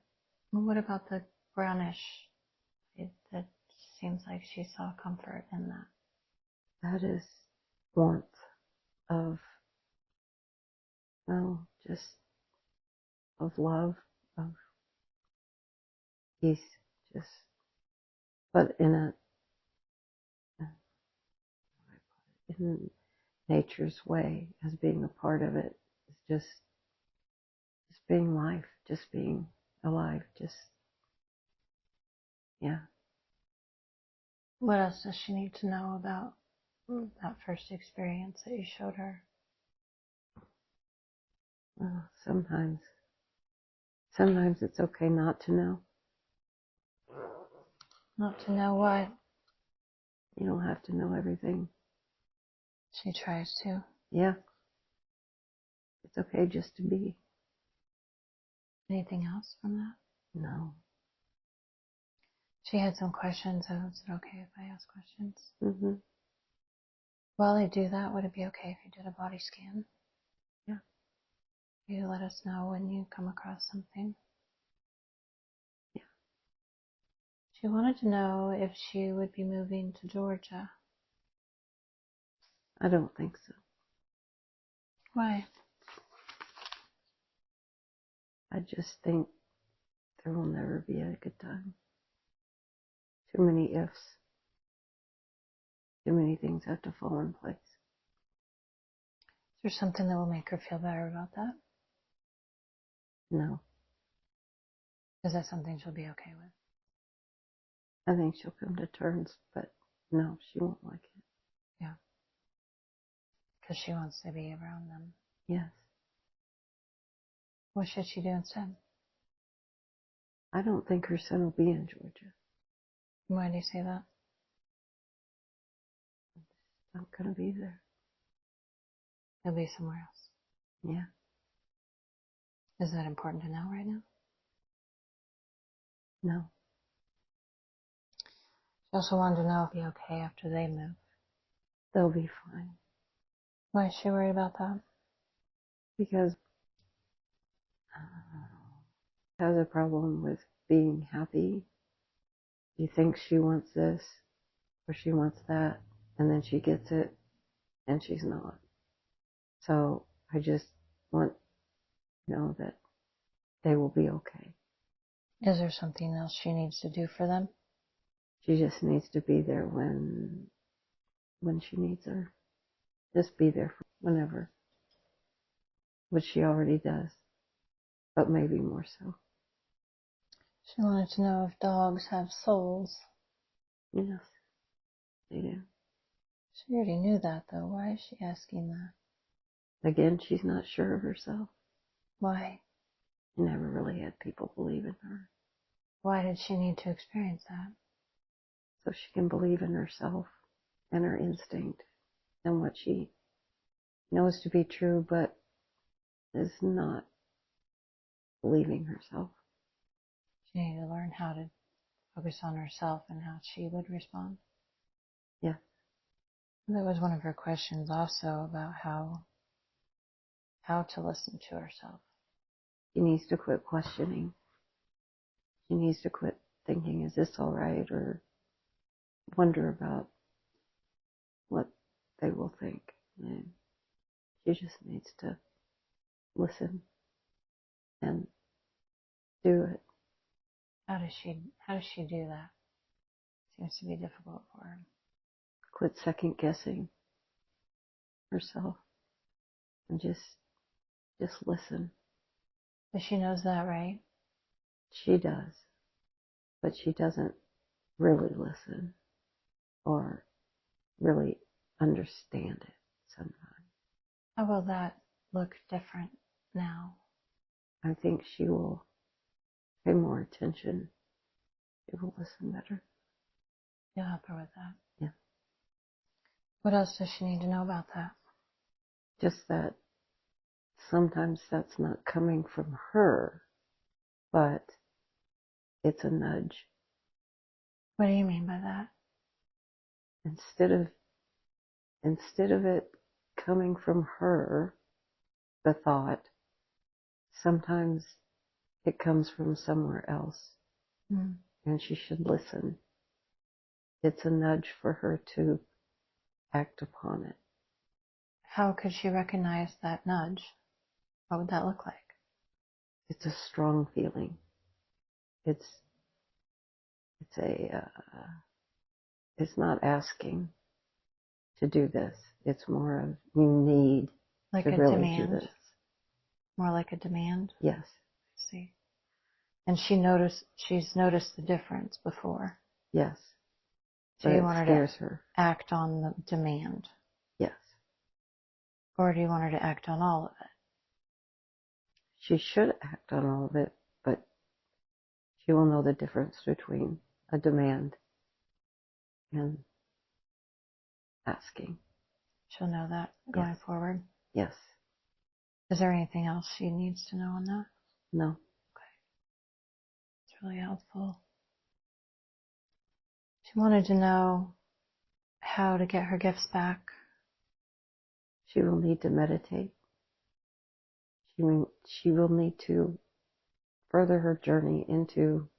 And what about the brownish? That seems like she saw comfort in that. That is warmth of, just of love, of peace, just, but in nature's way, as being a part of it. It's just being life, just being alive, yeah. What else does she need to know about that first experience that you showed her? Well, sometimes it's okay not to know. Not to know what? You don't have to know everything. She tries to. Yeah. It's okay just to be. Anything else from that? No. She had some questions. Is it okay if I ask questions? Mm-hmm. While I do that, would it be okay if you did a body scan? Yeah. You let us know when you come across something. Yeah. She wanted to know if she would be moving to Georgia. I don't think so. Why? I just think there will never be a good time. Too many ifs. Too many things have to fall in place. Is there something that will make her feel better about that? No. Is that something she'll be okay with? I think she'll come to terms, but no, she won't like it. Yeah. Because she wants to be around them. Yes. What should she do instead? I don't think her son will be in Georgia. Why do you say that? He's not going to be there. He'll be somewhere else. Yeah. Is that important to know right now? No. She also wanted to know if it'll be okay after they move. They'll be fine. Why is she worried about that? Because has a problem with being happy. She thinks she wants this or she wants that, and then she gets it and she's not. So I just want to know that they will be okay. Is there something else she needs to do for them? She just needs to be there when she needs her. Just be there whenever, which she already does, but maybe more so. She wanted to know if dogs have souls. Yes, they do. She already knew that, though. Why is she asking that? Again, she's not sure of herself. Why? She never really had people believe in her. Why did she need to experience that? So she can believe in herself and her instinct and what she knows to be true, but is not believing herself. She needed to learn how to focus on herself and how she would respond. Yeah. That was one of her questions also about how how to listen to herself. She needs to quit questioning. She needs to quit thinking, is this all right? Or wonder about what they will think. And she just needs to listen and do it. How does she do that? Seems to be difficult for her. Quit second guessing herself and just listen. But she knows that, right? She does, but she doesn't really listen or really understand it sometimes. How will that look different now? I think she will pay more attention. She will listen better. You'll help her with that. Yeah. What else does she need to know about that? Just that sometimes that's not coming from her, but it's a nudge. What do you mean by that? Instead of it coming from her, the thought, sometimes it comes from somewhere else, and she should listen. It's a nudge for her to act upon it. How could she recognize that nudge? What would that look like? It's a strong feeling. It's not asking to do this. It's more of you need like to a really demand. do this. More like a demand? Yes. I see. And she's noticed the difference before. Yes. So But you it want her scares to her. act on the demand? Yes. Or do you want her to act on all of it? She should act on all of it, but she will know the difference between a demand and asking. She'll know that going forward? Yes. Is there anything else she needs to know on that? No. Okay. It's really helpful. She wanted to know how to get her gifts back. She will need to meditate. She will need to further her journey into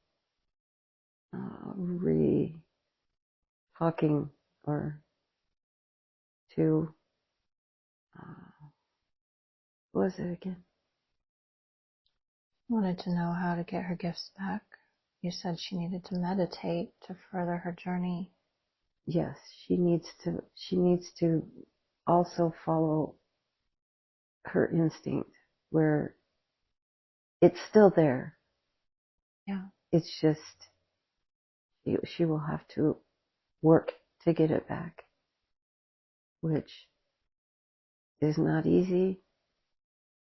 talking or to what was it again? Wanted to know how to get her gifts back. You said she needed to meditate to further her journey. Yes, she needs to also follow her instinct where it's still there. Yeah. It's just she will have to work to get it back, which is not easy,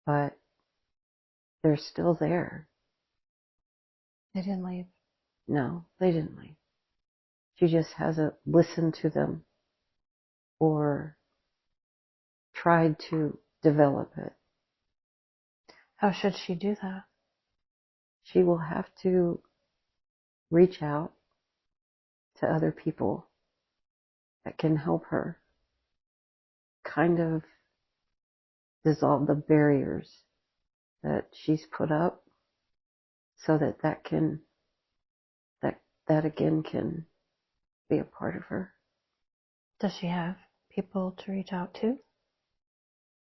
but they're still there. They didn't leave. No, they didn't leave. She just hasn't listened to them or tried to develop it. How should she do that? She will have to reach out to other people that can help her kind of dissolve the barriers that she's put up so that that again can be a part of her. Does she have people to reach out to?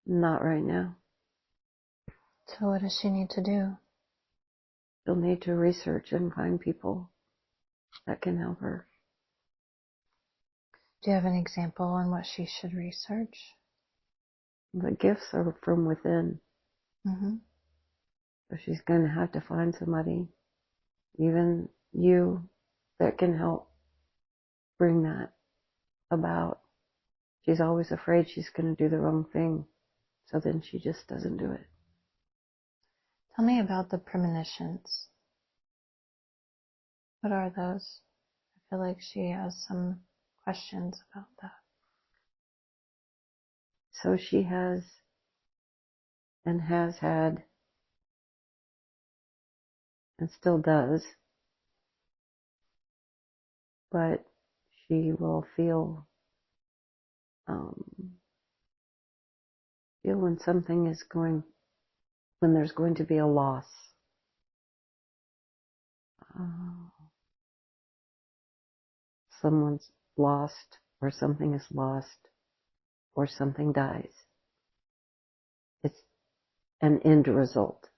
Not right now. So what does she need to do? She'll need to research and find people that can help her. Do you have an example on what she should research? The gifts are from within. So she's going to have to find somebody, even you, that can help bring that about. She's always afraid she's going to do the wrong thing, so then she just doesn't do it. Tell me about the premonitions. What are those? I feel like she has some questions about that. So she has and has had and still does, but she will feel feel when when there's going to be a loss. Someone's lost, or something is lost, or something dies. It's an end result,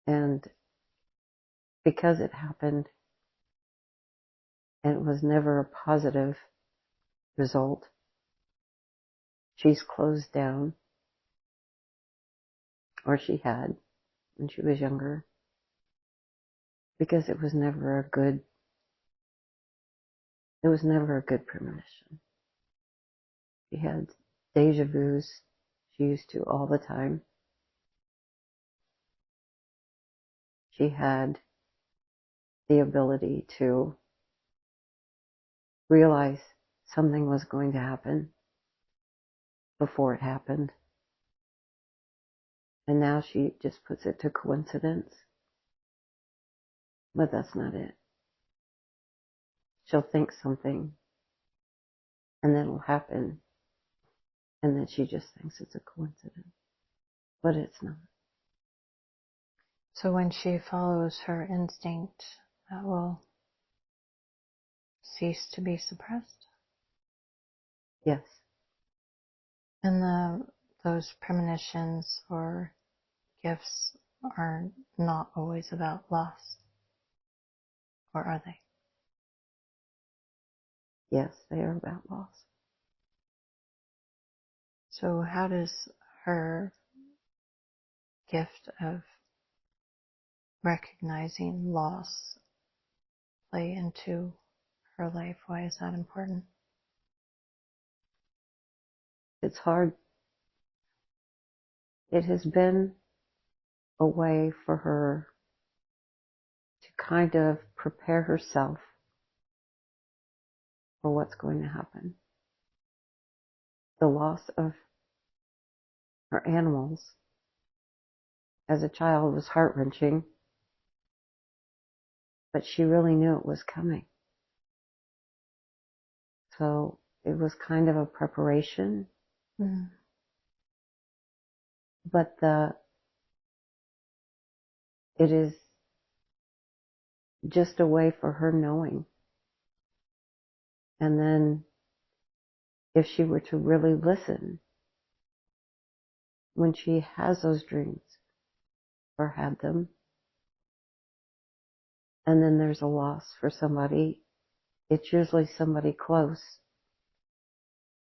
and because it happened, and it was never a positive result, she's closed down, or she had when she was younger, because it was never a good premonition. She had deja vus. She used to all the time. She had the ability to realize something was going to happen before it happened. And now she just puts it to coincidence. But that's not it. She'll think something, and then it'll happen, and then she just thinks it's a coincidence. But it's not. So when she follows her instinct, that will cease to be suppressed? Yes. And those premonitions or gifts are not always about loss, or are they? Yes, they are about loss. So how does her gift of recognizing loss play into her life? Why is that important? It's hard. It has been a way for her to kind of prepare herself for what's going to happen. The loss of her animals as a child was heart-wrenching, but she really knew it was coming. So it was kind of a preparation. Mm. But it is just a way for her knowing. And then if she were to really listen when she has those dreams, or had them, and then there's a loss for somebody, it's usually somebody close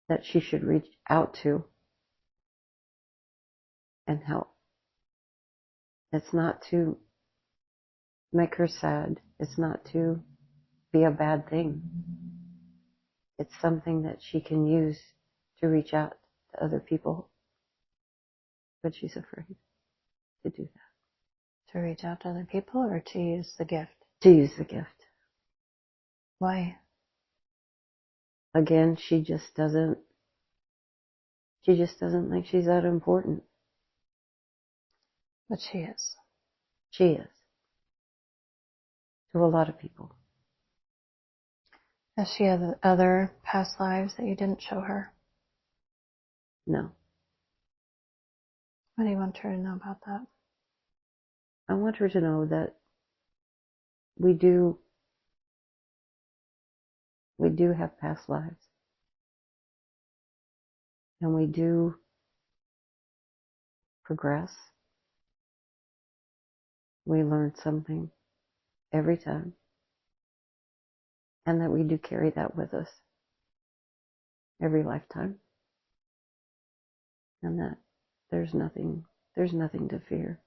that she should reach out to and help. It's not to make her sad. It's not to be a bad thing. It's something that she can use to reach out to other people. But she's afraid to do that. To reach out to other people or to use the gift? To use the gift. Why? Again, she just doesn't think she's that important. But she is. She is. To a lot of people. Has she had other past lives that you didn't show her? No. What do you want her to know about that? I want her to know that we do have past lives. And we do progress. We learn something every time. And that we do carry that with us every lifetime. And that there's nothing to fear.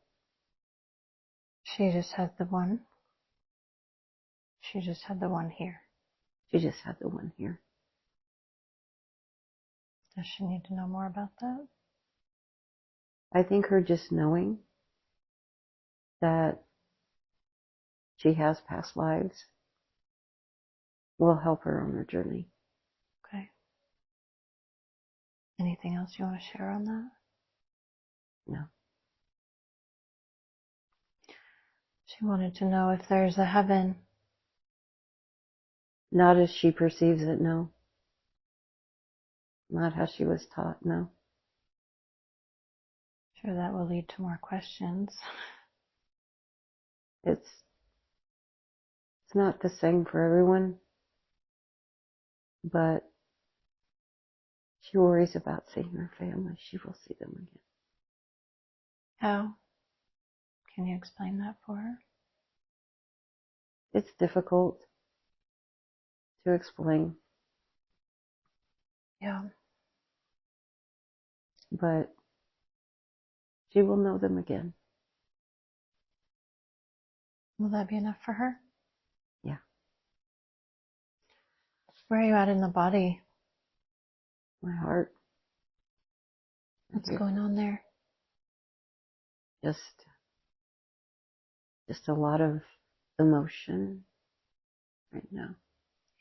She just had the one. She just had the one here. She just had the one here. Does she need to know more about that? I think her just knowing that she has past lives will help her on her journey. Okay. Anything else you want to share on that? No. She wanted to know if there's a heaven. Not as she perceives it, no. Not how she was taught, no. Sure, that will lead to more questions. It's not the same for everyone, but she worries about seeing her family. She will see them again. How? Can you explain that for her? It's difficult to explain, Yeah. but she will know them again. Will that be enough for her? Yeah. Where are you at in the body? My heart. What's going on there? Just a lot of emotion right now.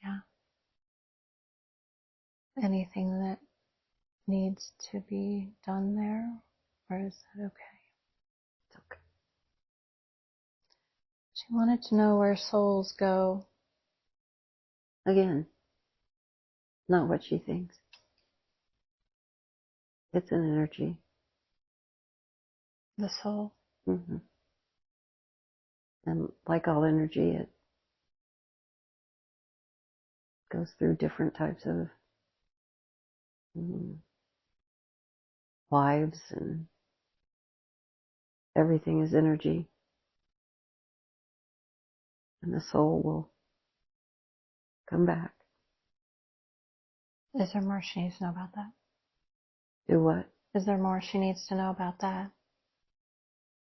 Yeah. Anything that needs to be done there, or is that okay? It's okay. She wanted to know where souls go. Again, not what she thinks. It's an energy. The soul. Mm-hmm. And like all energy, it goes through different types of lives, and everything is energy. And the soul will come back. Is there more she needs to know about that? Do what? Is there more she needs to know about that?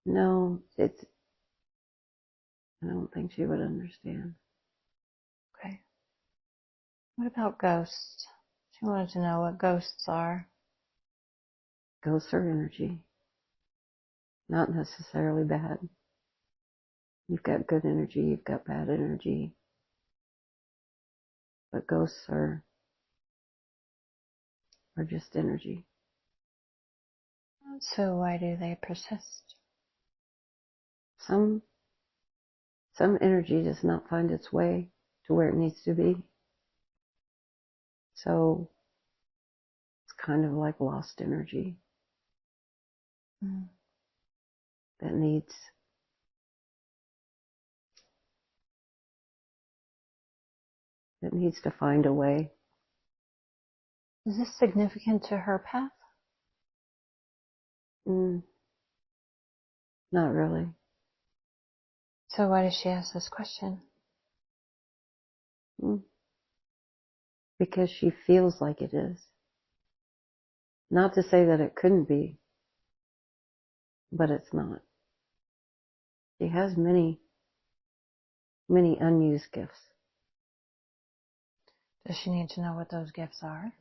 No, I don't think she would understand. Okay. What about ghosts? She wanted to know what ghosts are. Ghosts are energy. Not necessarily bad. You've got good energy, you've got bad energy. But ghosts are just energy. So why do they persist? Some energy does not find its way to where it needs to be. So it's kind of like lost energy that needs to find a way. Is this significant to her path? Not really. So why does she ask this question? Because she feels like it is. Not to say that it couldn't be, but it's not. She has many, many unused gifts. Does she need to know what those gifts are?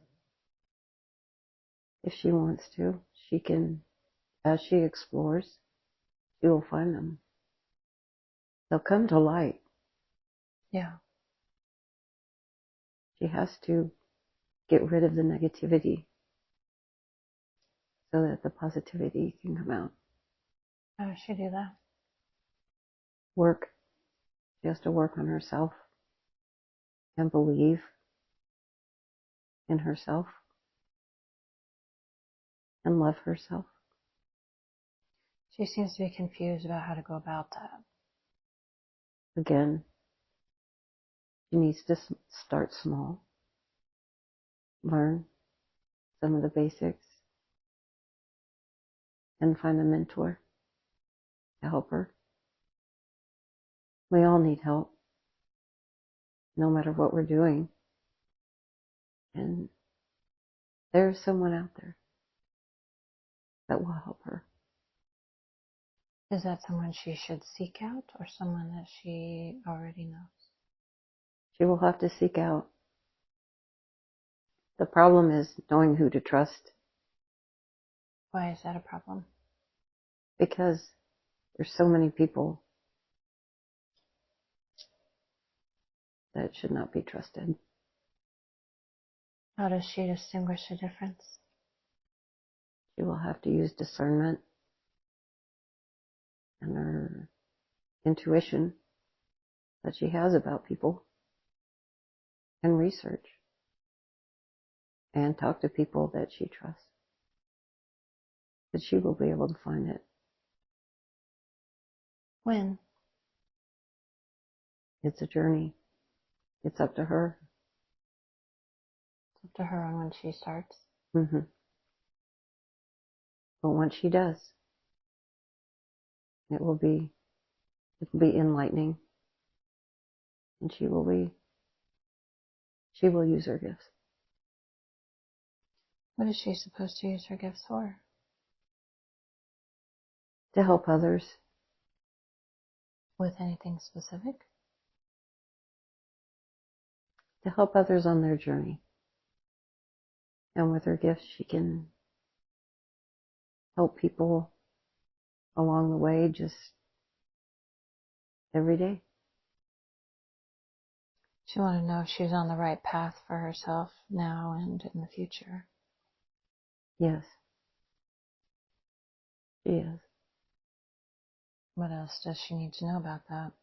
If she wants to, she can, as she explores, she will find them. They'll come to light. Yeah. She has to get rid of the negativity so that the positivity can come out. How does she do that? Work. She has to work on herself and believe in herself and love herself. She seems to be confused about how to go about that. Again, she needs to start small, learn some of the basics, and find a mentor to help her. We all need help, no matter what we're doing. And there's someone out there that will help her. Is that someone she should seek out or someone that she already knows? She will have to seek out. The problem is knowing who to trust, Why is that a problem? because there's so many people that should not be trusted. How does she distinguish the difference? She will have to use discernment and her intuition that she has about people, and research, and talk to people that she trusts. But she will be able to find it. When? It's a journey. It's up to her. It's up to her on when she starts. Mm-hmm. But once she does, it will be enlightening, and she will use her gifts. What is she supposed to use her gifts for? To help others. With anything specific? To help others on their journey. And with her gifts, she can help people along the way, just every day. She wanted to know if she's on the right path for herself now and in the future. Yes, she is. What else does she need to know about that?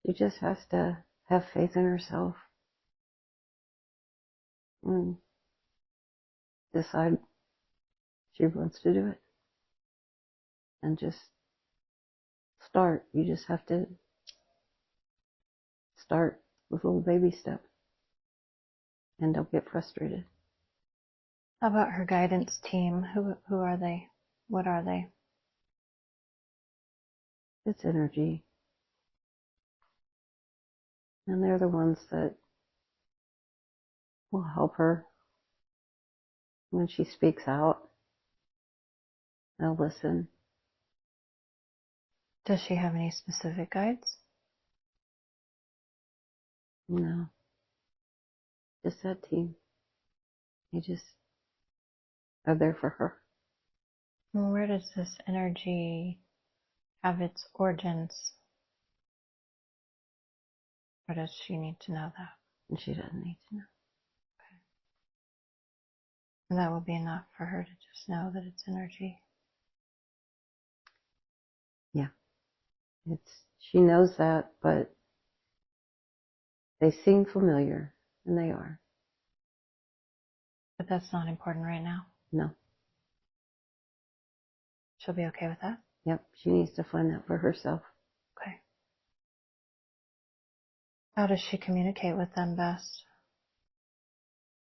She just has to have faith in herself and decide she wants to do it. And just start. You just have to start with little baby steps. And don't get frustrated. How about her guidance team? Who are they? What are they? It's energy. And they're the ones that will help her when she speaks out. They'll listen. Does she have any specific guides? No. Just that team. They just are there for her. Where does this energy have its origins? Or does she need to know that? And she doesn't need to know. Okay. And that will be enough for her to just know that it's energy. Yeah. She knows that, but they seem familiar, and they are. But that's not important right now. No. She'll be okay with that? Yep. She needs to find that for herself. Okay. How does she communicate with them best?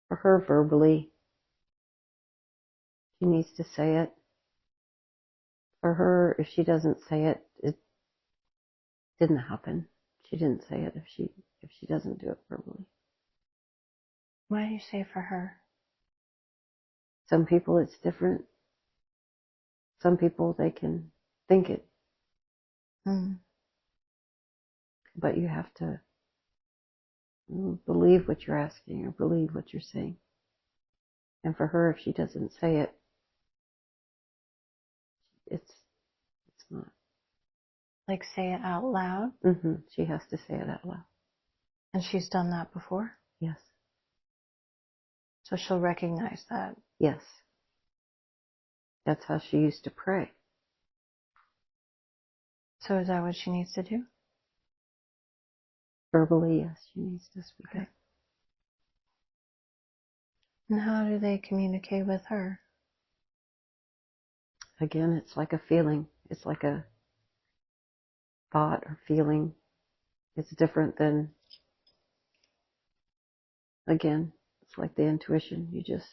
For her, verbally. She needs to say it. For her, if she doesn't say it, it didn't happen. She didn't say it if she doesn't do it verbally. Why do you say for her? Some people it's different. Some people they can think it. But you have to believe what you're asking or believe what you're saying. And for her, if she doesn't say it, it's not. Like say it out loud? She has to say it out loud. And she's done that before? Yes. So she'll recognize that? Yes. That's how she used to pray. So is that what she needs to do? Verbally, yes, she needs to speak Okay. it. And how do they communicate with her? Again, it's like a feeling. It's like a thought or feeling. It's different than, again, it's like the intuition. You just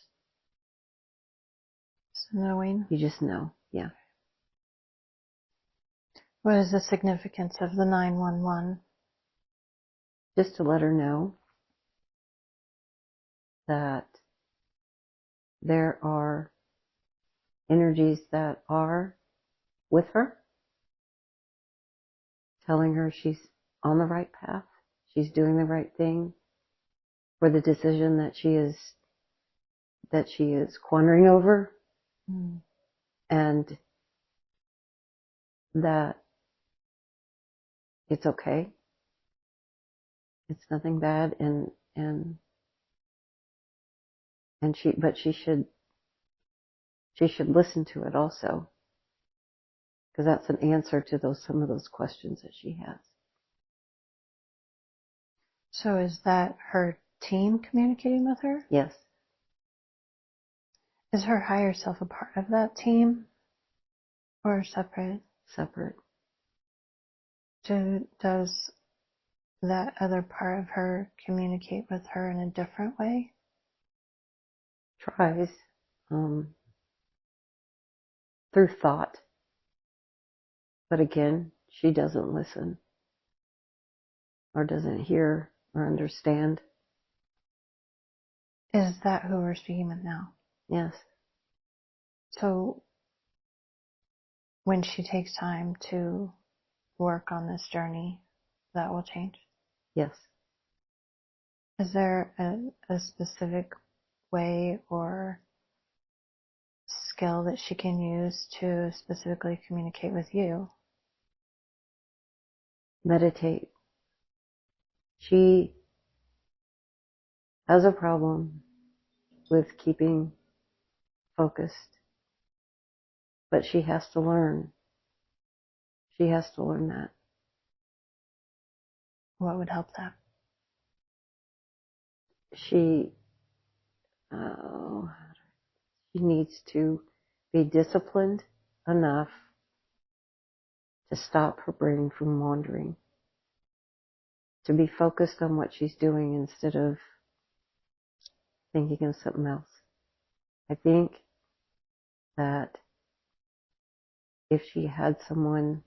Knowing? You just know. Yeah. What is the significance of the 911? Just to let her know that there are energies that are with her, telling her she's on the right path, she's doing the right thing for the decision that she is quandering over, and that it's okay. It's nothing bad, but she should listen to it also, because that's an answer to some of those questions that she has. So is that her team communicating with her? Yes. Is her higher self a part of that team or separate? Separate. Does that other part of her communicate with her in a different way? Tries. Through thought. But again, she doesn't listen or doesn't hear or understand. Is that who we're speaking with now? Yes. So when she takes time to work on this journey, that will change? Yes. Is there a specific way or skill that she can use to specifically communicate with you? Meditate. She has a problem with keeping focused, but she has to learn. She has to learn that. What would help that? She needs to be disciplined enough to stop her brain from wandering, to be focused on what she's doing instead of thinking of something else. I think that if she had someone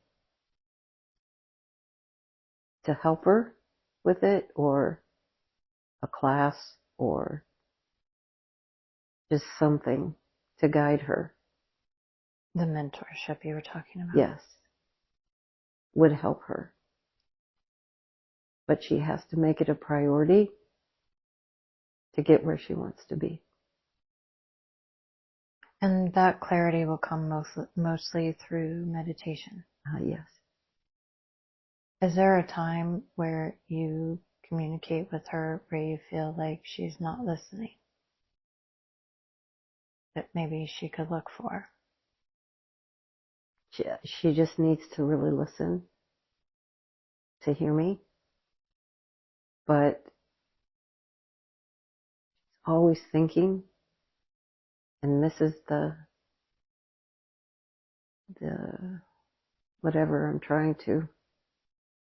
to help her with it, or a class, or just something to guide her. The mentorship you were talking about? Yes, would help her. But she has to make it a priority to get where she wants to be. And that clarity will come mostly through meditation? Yes. Is there a time where you communicate with her where you feel like she's not listening, that maybe she could look for? She just needs to really listen to hear me, but always thinking, and this is the whatever I'm trying to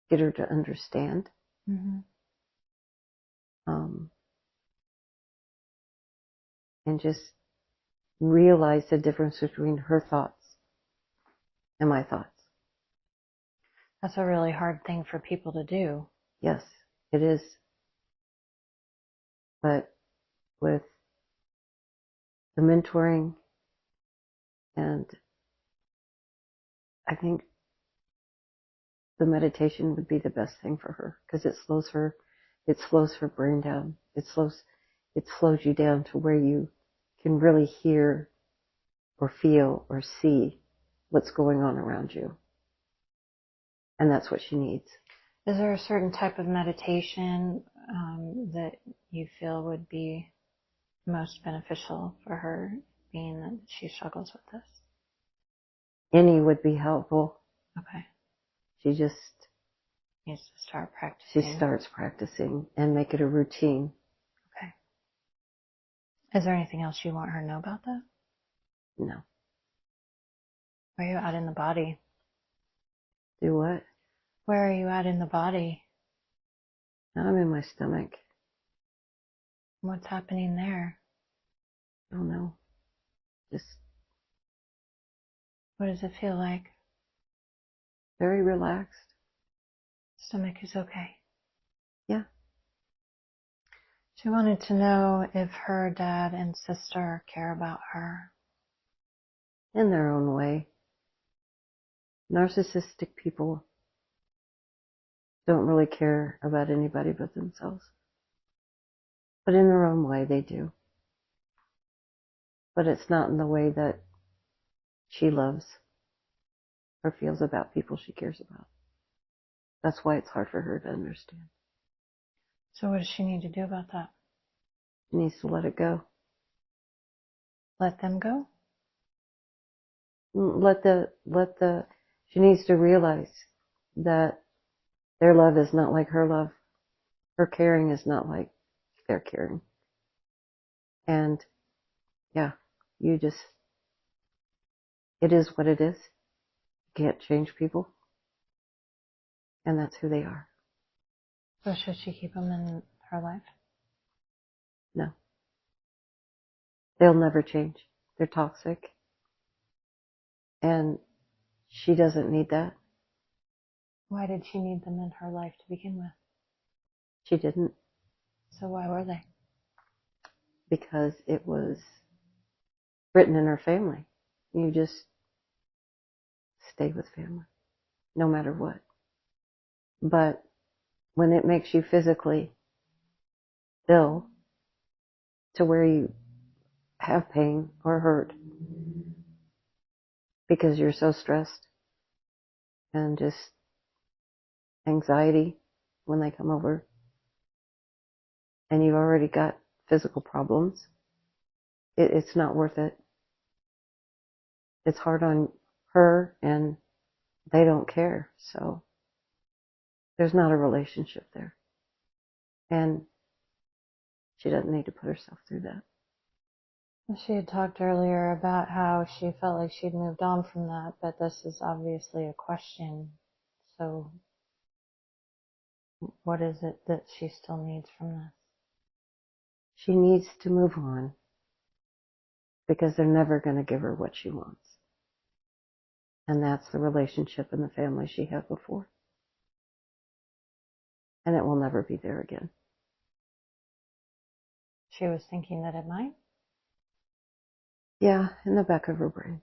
get her to understand. Mm-hmm. And just realize the difference between her thoughts and my thoughts. That's a really hard thing for people to do. Yes, it is. But with the mentoring, and I think the meditation would be the best thing for her, because it slows her brain down. It slows you down to where you can really hear or feel or see what's going on around you. And that's what she needs. Is there a certain type of meditation that you feel would be most beneficial for her, being that she struggles with this? Any would be helpful. Okay. She just needs to start practicing. She starts practicing and make it a routine. Okay. Is there anything else you want her to know about that? No. Where are you at in the body? Do what? Where are you at in the body? Now I'm in my stomach. What's happening there? I don't know. Just. What does it feel like? Very relaxed. Stomach is okay. Yeah. She wanted to know if her dad and sister care about her. In their own way. Narcissistic people don't really care about anybody but themselves. But in their own way, they do. But it's not in the way that she loves or feels about people she cares about. That's why it's hard for her to understand. So what does she need to do about that? She needs to let it go. Let them go? She needs to realize that their love is not like her love. Her caring is not like their caring. And yeah, it is what it is. You can't change people. And that's who they are. So should she keep them in her life? No. They'll never change. They're toxic. And she doesn't need that. Why did she need them in her life to begin with? She didn't. So why were they? Because it was written in her family. You just stay with family, no matter what. But when it makes you physically ill to where you have pain or hurt because you're so stressed and just anxiety when they come over and you've already got physical problems, it's not worth it. It's hard on her and they don't care. So there's not a relationship there. And she doesn't need to put herself through that. She had talked earlier about how she felt like she'd moved on from that, but this is obviously a question. So what is it that she still needs from this? She needs to move on because they're never going to give her what she wants. And that's the relationship and the family she had before. And it will never be there again. She was thinking that it might? Yeah, in the back of her brain.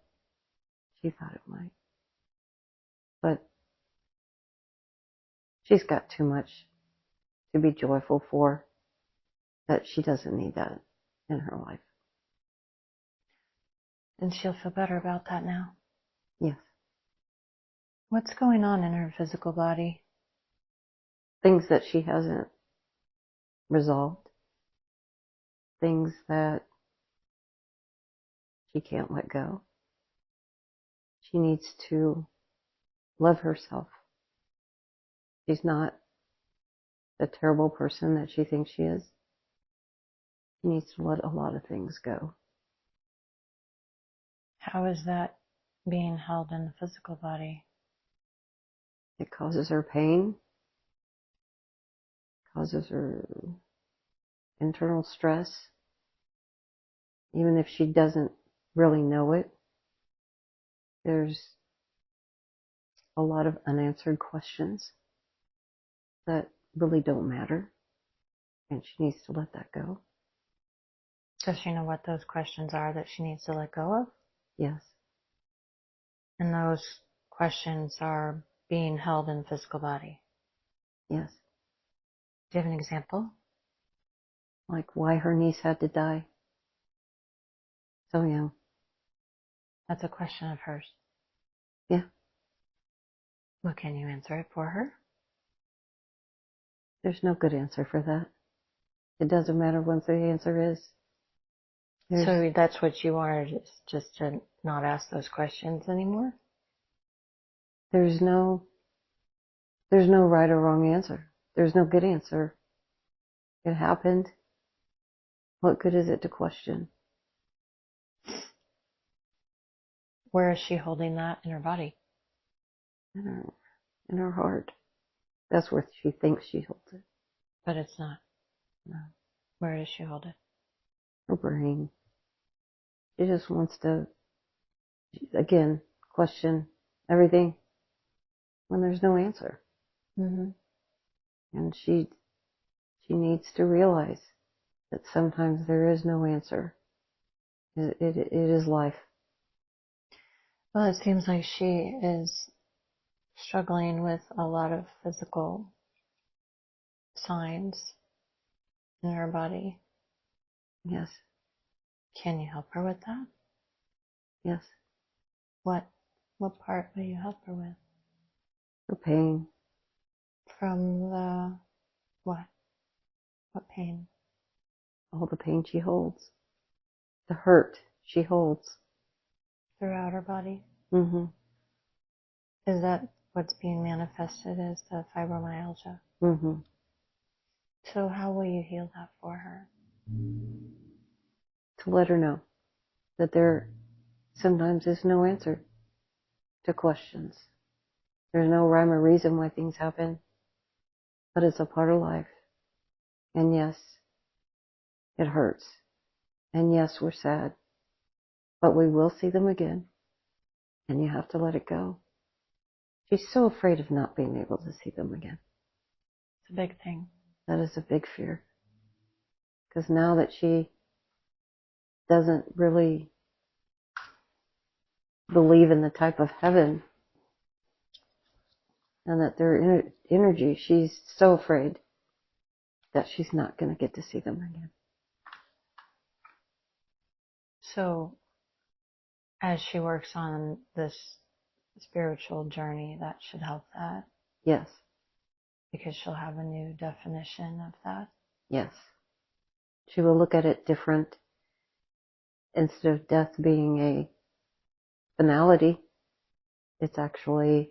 She thought it might. But she's got too much to be joyful for that she doesn't need that in her life. And she'll feel better about that now? Yes. What's going on in her physical body? Things that she hasn't resolved. Things that she can't let go. She needs to love herself. She's not the terrible person that she thinks she is. She needs to let a lot of things go. How is that being held in the physical body? It causes her pain, causes her internal stress. Even if she doesn't really know it, there's a lot of unanswered questions that really don't matter, and she needs to let that go. Does she know what those questions are that she needs to let go of? Yes. And those questions are being held in the physical body? Yes. Do you have an example? Like why her niece had to die so young. That's a question of hers. Yeah. Well, can you answer it for her? There's no good answer for that. It doesn't matter what the answer is. So that's what you wanted, is just to not ask those questions anymore? There's no right or wrong answer. There's no good answer. It happened. What good is it to question? Where is she holding that in her body? In her heart. That's where she thinks she holds it. But it's not. No. Where does she hold it? Her brain. She just wants to, again, question everything when there's no answer. Mm-hmm. And she needs to realize that sometimes there is no answer. It is life. Well, it seems like she is struggling with a lot of physical signs in her body. Yes. Can you help her with that? Yes. What part will you help her with? Her pain. From the what? What pain? All the pain she holds. The hurt she holds. Throughout her body? Mm-hmm. Is that what's being manifested as the fibromyalgia? Mm-hmm. So how will you heal that for her? To let her know that there sometimes is no answer to questions. There's no rhyme or reason why things happen, but it's a part of life. And yes, it hurts. And yes, we're sad, but we will see them again, and you have to let it go. She's so afraid of not being able to see them again. It's a big thing. That is a big fear. Because now that she doesn't really believe in the type of heaven and that their energy, she's so afraid that she's not going to get to see them again. So, as she works on this spiritual journey, that should help that. Yes. Because she'll have a new definition of that. Yes. She will look at it different. Instead of death being a finality, it's actually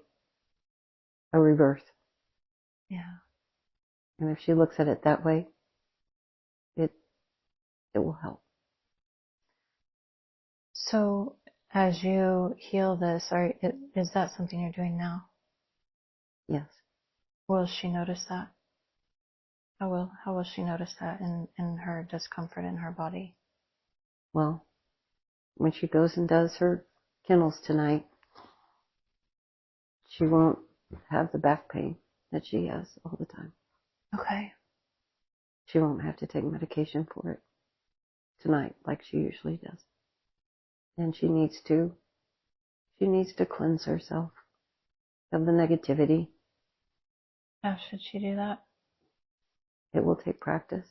a rebirth. Yeah. And if she looks at it that way, it will help. So, as you heal this, is that something you're doing now? Yes. Will she notice that? How will she notice that in her discomfort in her body? Well, when she goes and does her kennels tonight, she won't have the back pain that she has all the time. Okay. She won't have to take medication for it tonight like she usually does. And she needs to cleanse herself of the negativity. How should she do that? It will take practice,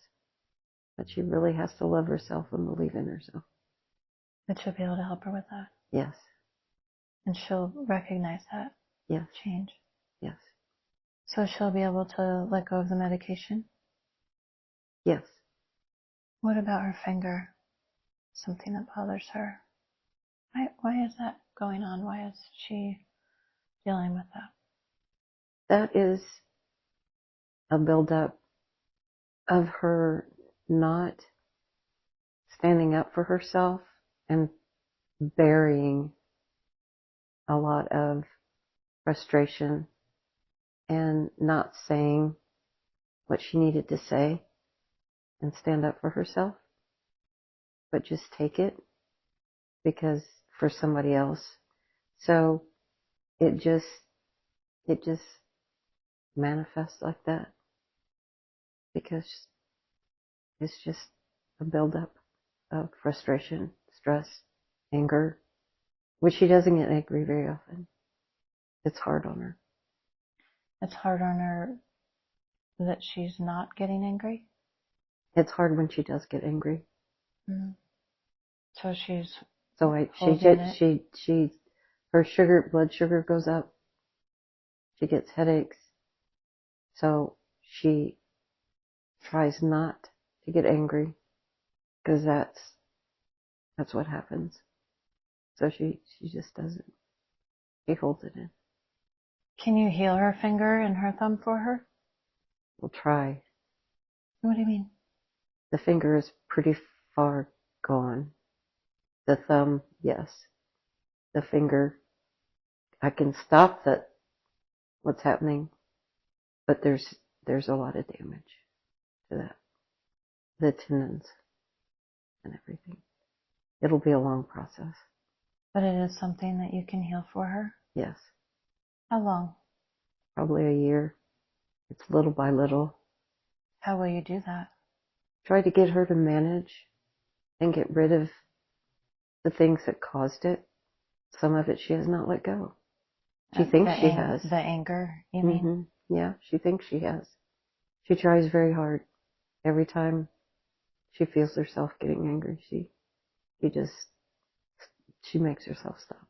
but she really has to love herself and believe in herself. But you'll be able to help her with that. Yes. And she'll recognize that Yes. change. Yes. So she'll be able to let go of the medication? Yes. What about her finger? Something that bothers her. Why is that going on? Why is she dealing with that? That is a buildup of her not standing up for herself and burying a lot of frustration and not saying what she needed to say and stand up for herself, but just take it because for somebody else. So it just manifests like that because it's just a buildup of frustration, stress, anger, which she doesn't get angry very often. It's hard on her. It's hard on her that she's not getting angry? It's hard when she does get angry. Mm. So she's her blood sugar goes up. She gets headaches. So she tries not to get angry because that's what happens. So she just doesn't. She holds it in. Can you heal her finger and her thumb for her? We'll try. What do you mean? The finger is pretty far gone. The thumb, yes. The finger, I can stop what's happening, but there's a lot of damage to that. The tendons and everything. It'll be a long process. But it is something that you can heal for her? Yes. How long? Probably a year. It's little by little. How will you do that? Try to get her to manage and get rid of the things that caused it. Some of it she has not let go. She thinks she has. The anger, you mean? Mm-hmm. Yeah, she thinks she has. She tries very hard. Every time she feels herself getting angry, she makes herself stop.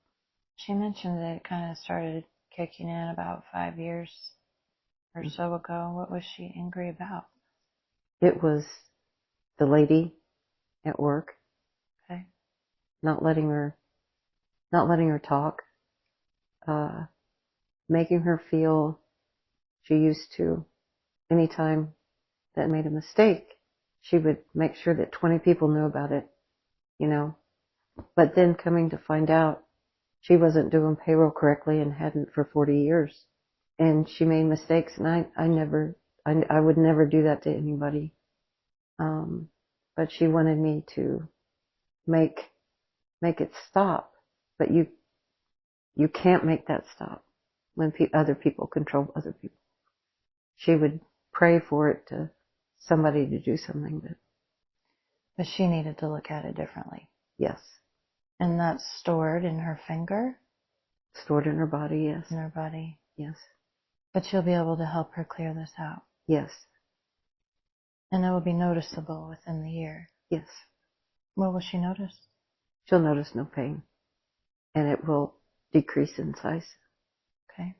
She mentioned that it kind of started kicking in about 5 years or so ago. What was she angry about? It was the lady at work. Okay. Not letting her talk, making her feel she used to. Anytime that made a mistake, she would make sure that 20 people knew about it, you know, But then coming to find out, she wasn't doing payroll correctly and hadn't for 40 years. And she made mistakes, and I would never do that to anybody. But she wanted me to make it stop. But you can't make that stop when other people control other people. She would pray for it to somebody to do something, But she needed to look at it differently. yes. And that's stored in her finger? Stored in her body, yes. In her body. Yes. But you'll be able to help her clear this out. Yes. And it will be noticeable within the year. Yes. What will she notice? She'll notice no pain. And it will decrease in size. Okay.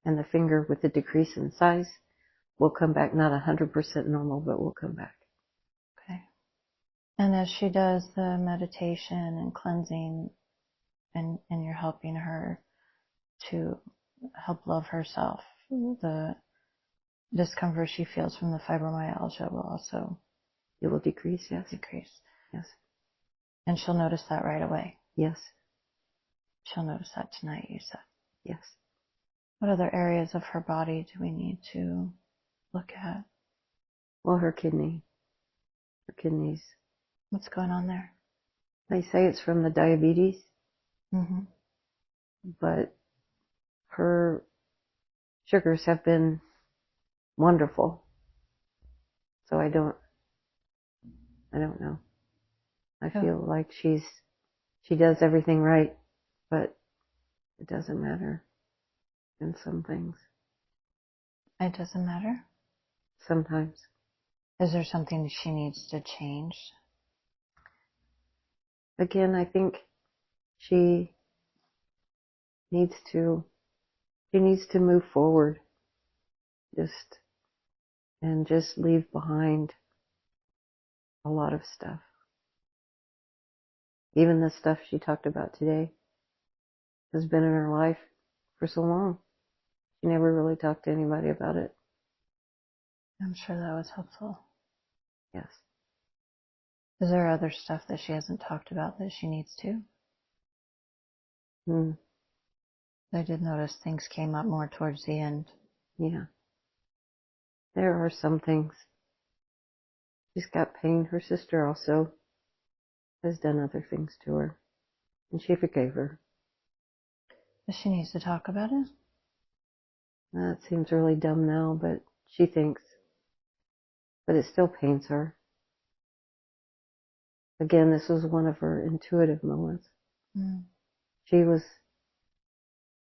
And the finger with the decrease in size will come back, not 100% normal, but will come back. Okay. And as she does the meditation and cleansing, and you're helping her to help love herself, the discomfort she feels from the fibromyalgia will also It will decrease, yes. decrease. Yes. And she'll notice that right away. Yes. She'll notice that tonight, you said. Yes. What other areas of her body do we need to look at? Well, her kidneys. What's going on there? They say it's from the diabetes, Mm-hmm. but her sugars have been wonderful. So I don't know. I feel like she does everything right, but it doesn't matter in some things. It doesn't matter? Sometimes. Is there something she needs to change? Again, I think she needs to move forward, just leave behind a lot of stuff. Even the stuff she talked about today has been in her life for so long. She never really talked to anybody about it. I'm sure that was helpful. Yes. Is there other stuff that she hasn't talked about that she needs to? I did notice things came up more towards the end. Yeah. There are some things. She's got pain. Her sister also has done other things to her, and she forgave her. But she needs to talk about it? That seems really dumb now, but she thinks. But it still pains her. Again, this was one of her intuitive moments. She was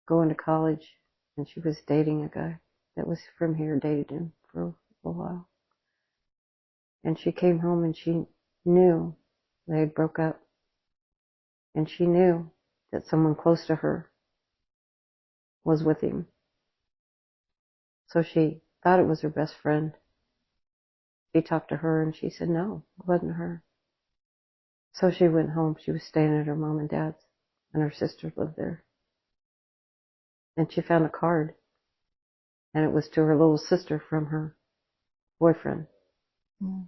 going to college, and she was dating a guy that was from here, dated him for a while. And she came home and she knew they had broke up. And she knew that someone close to her was with him. So she thought it was her best friend. She talked to her and she said no, it wasn't her. So she went home. She was staying at her mom and dad's, and her sister lived there. And she found a card, and it was to her little sister from her boyfriend. And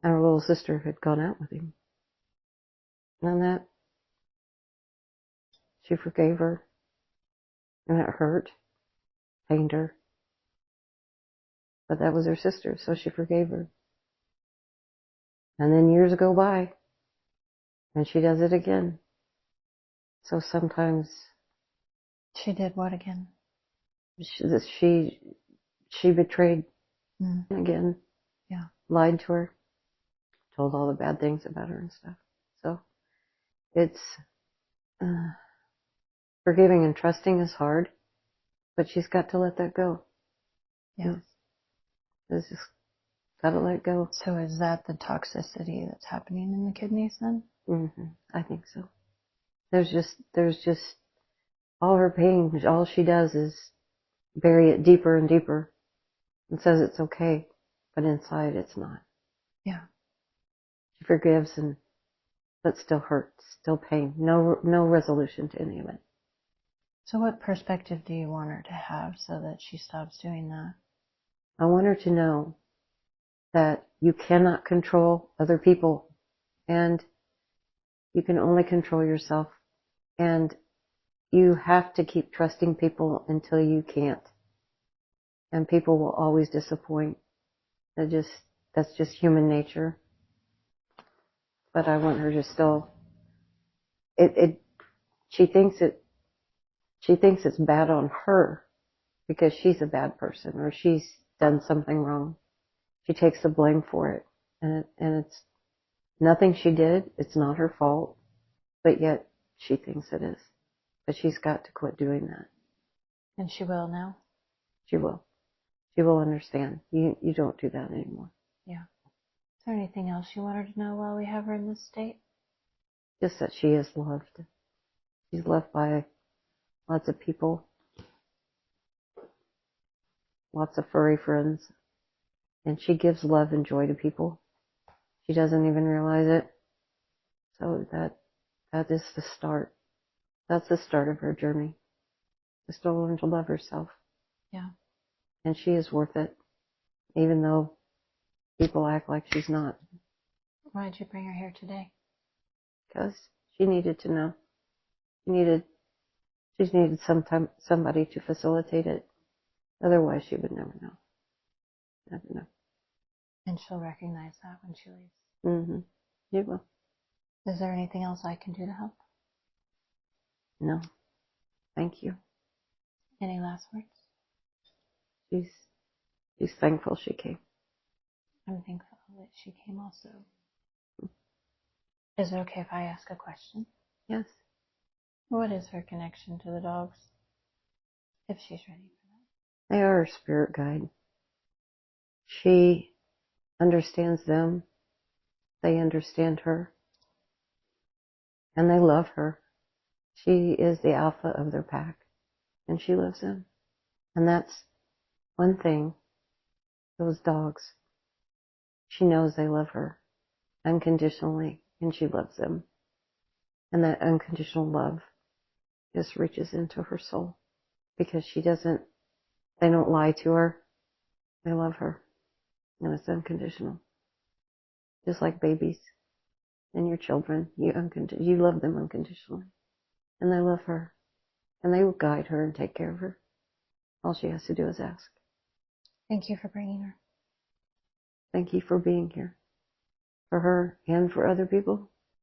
her little sister had gone out with him. And that, she forgave her, and it hurt, pained her. But that was her sister, so she forgave her. And then years go by, and she does it again. So sometimes She did what again? she betrayed again. Yeah. Lied to her, told all the bad things about her and stuff. So it's forgiving and trusting is hard, but she's got to let that go. Yeah. It's just got to let go. So is that the toxicity that's happening in the kidneys then? I think so. There's just all her pain. All she does is bury it deeper and deeper, and says it's okay, but inside it's not. Yeah. She forgives but still hurts, still pain. No resolution to any of it. So what perspective do you want her to have so that she stops doing that? I want her to know that you cannot control other people, and You can only control yourself. And you have to keep trusting people until you can't. And people will always disappoint. That's just human nature. But I want her to still, she thinks it's bad on her because she's a bad person or she's done something wrong. She takes the blame for it. And it's nothing she did. It's not her fault. But yet she thinks it is. But she's got to quit doing that. And she will now? She will. She will understand. You don't do that anymore. Yeah. Is there anything else you want her to know while we have her in this state? Just that she is loved. She's loved by lots of people. Lots of furry friends. And she gives love and joy to people. She doesn't even realize it. So that is the start. That's the start of her journey. Just to learn to love herself. Yeah. And she is worth it. Even though people act like she's not. Why did you bring her here today? Because she needed to know. She's needed somebody to facilitate it. Otherwise she would never know. Never know. And she'll recognize that when she leaves. Mm-hmm. You will. Is there anything else I can do to help? No. Thank you. Any last words? She's thankful she came. I'm thankful that she came also. Is it okay if I ask a question? Yes. What is her connection to the dogs? If she's ready for that. They are her spirit guide. She understands them. They understand her. And they love her. She is the alpha of their pack. And she loves them. And that's one thing. Those dogs. She knows they love her unconditionally. And she loves them. And that unconditional love just reaches into her soul. Because they don't lie to her. They love her. And it's unconditional. Just like babies and your children. You love them unconditionally. And they love her. And they will guide her and take care of her. All she has to do is ask. Thank you for bringing her. Thank you for being here. For her and for other people.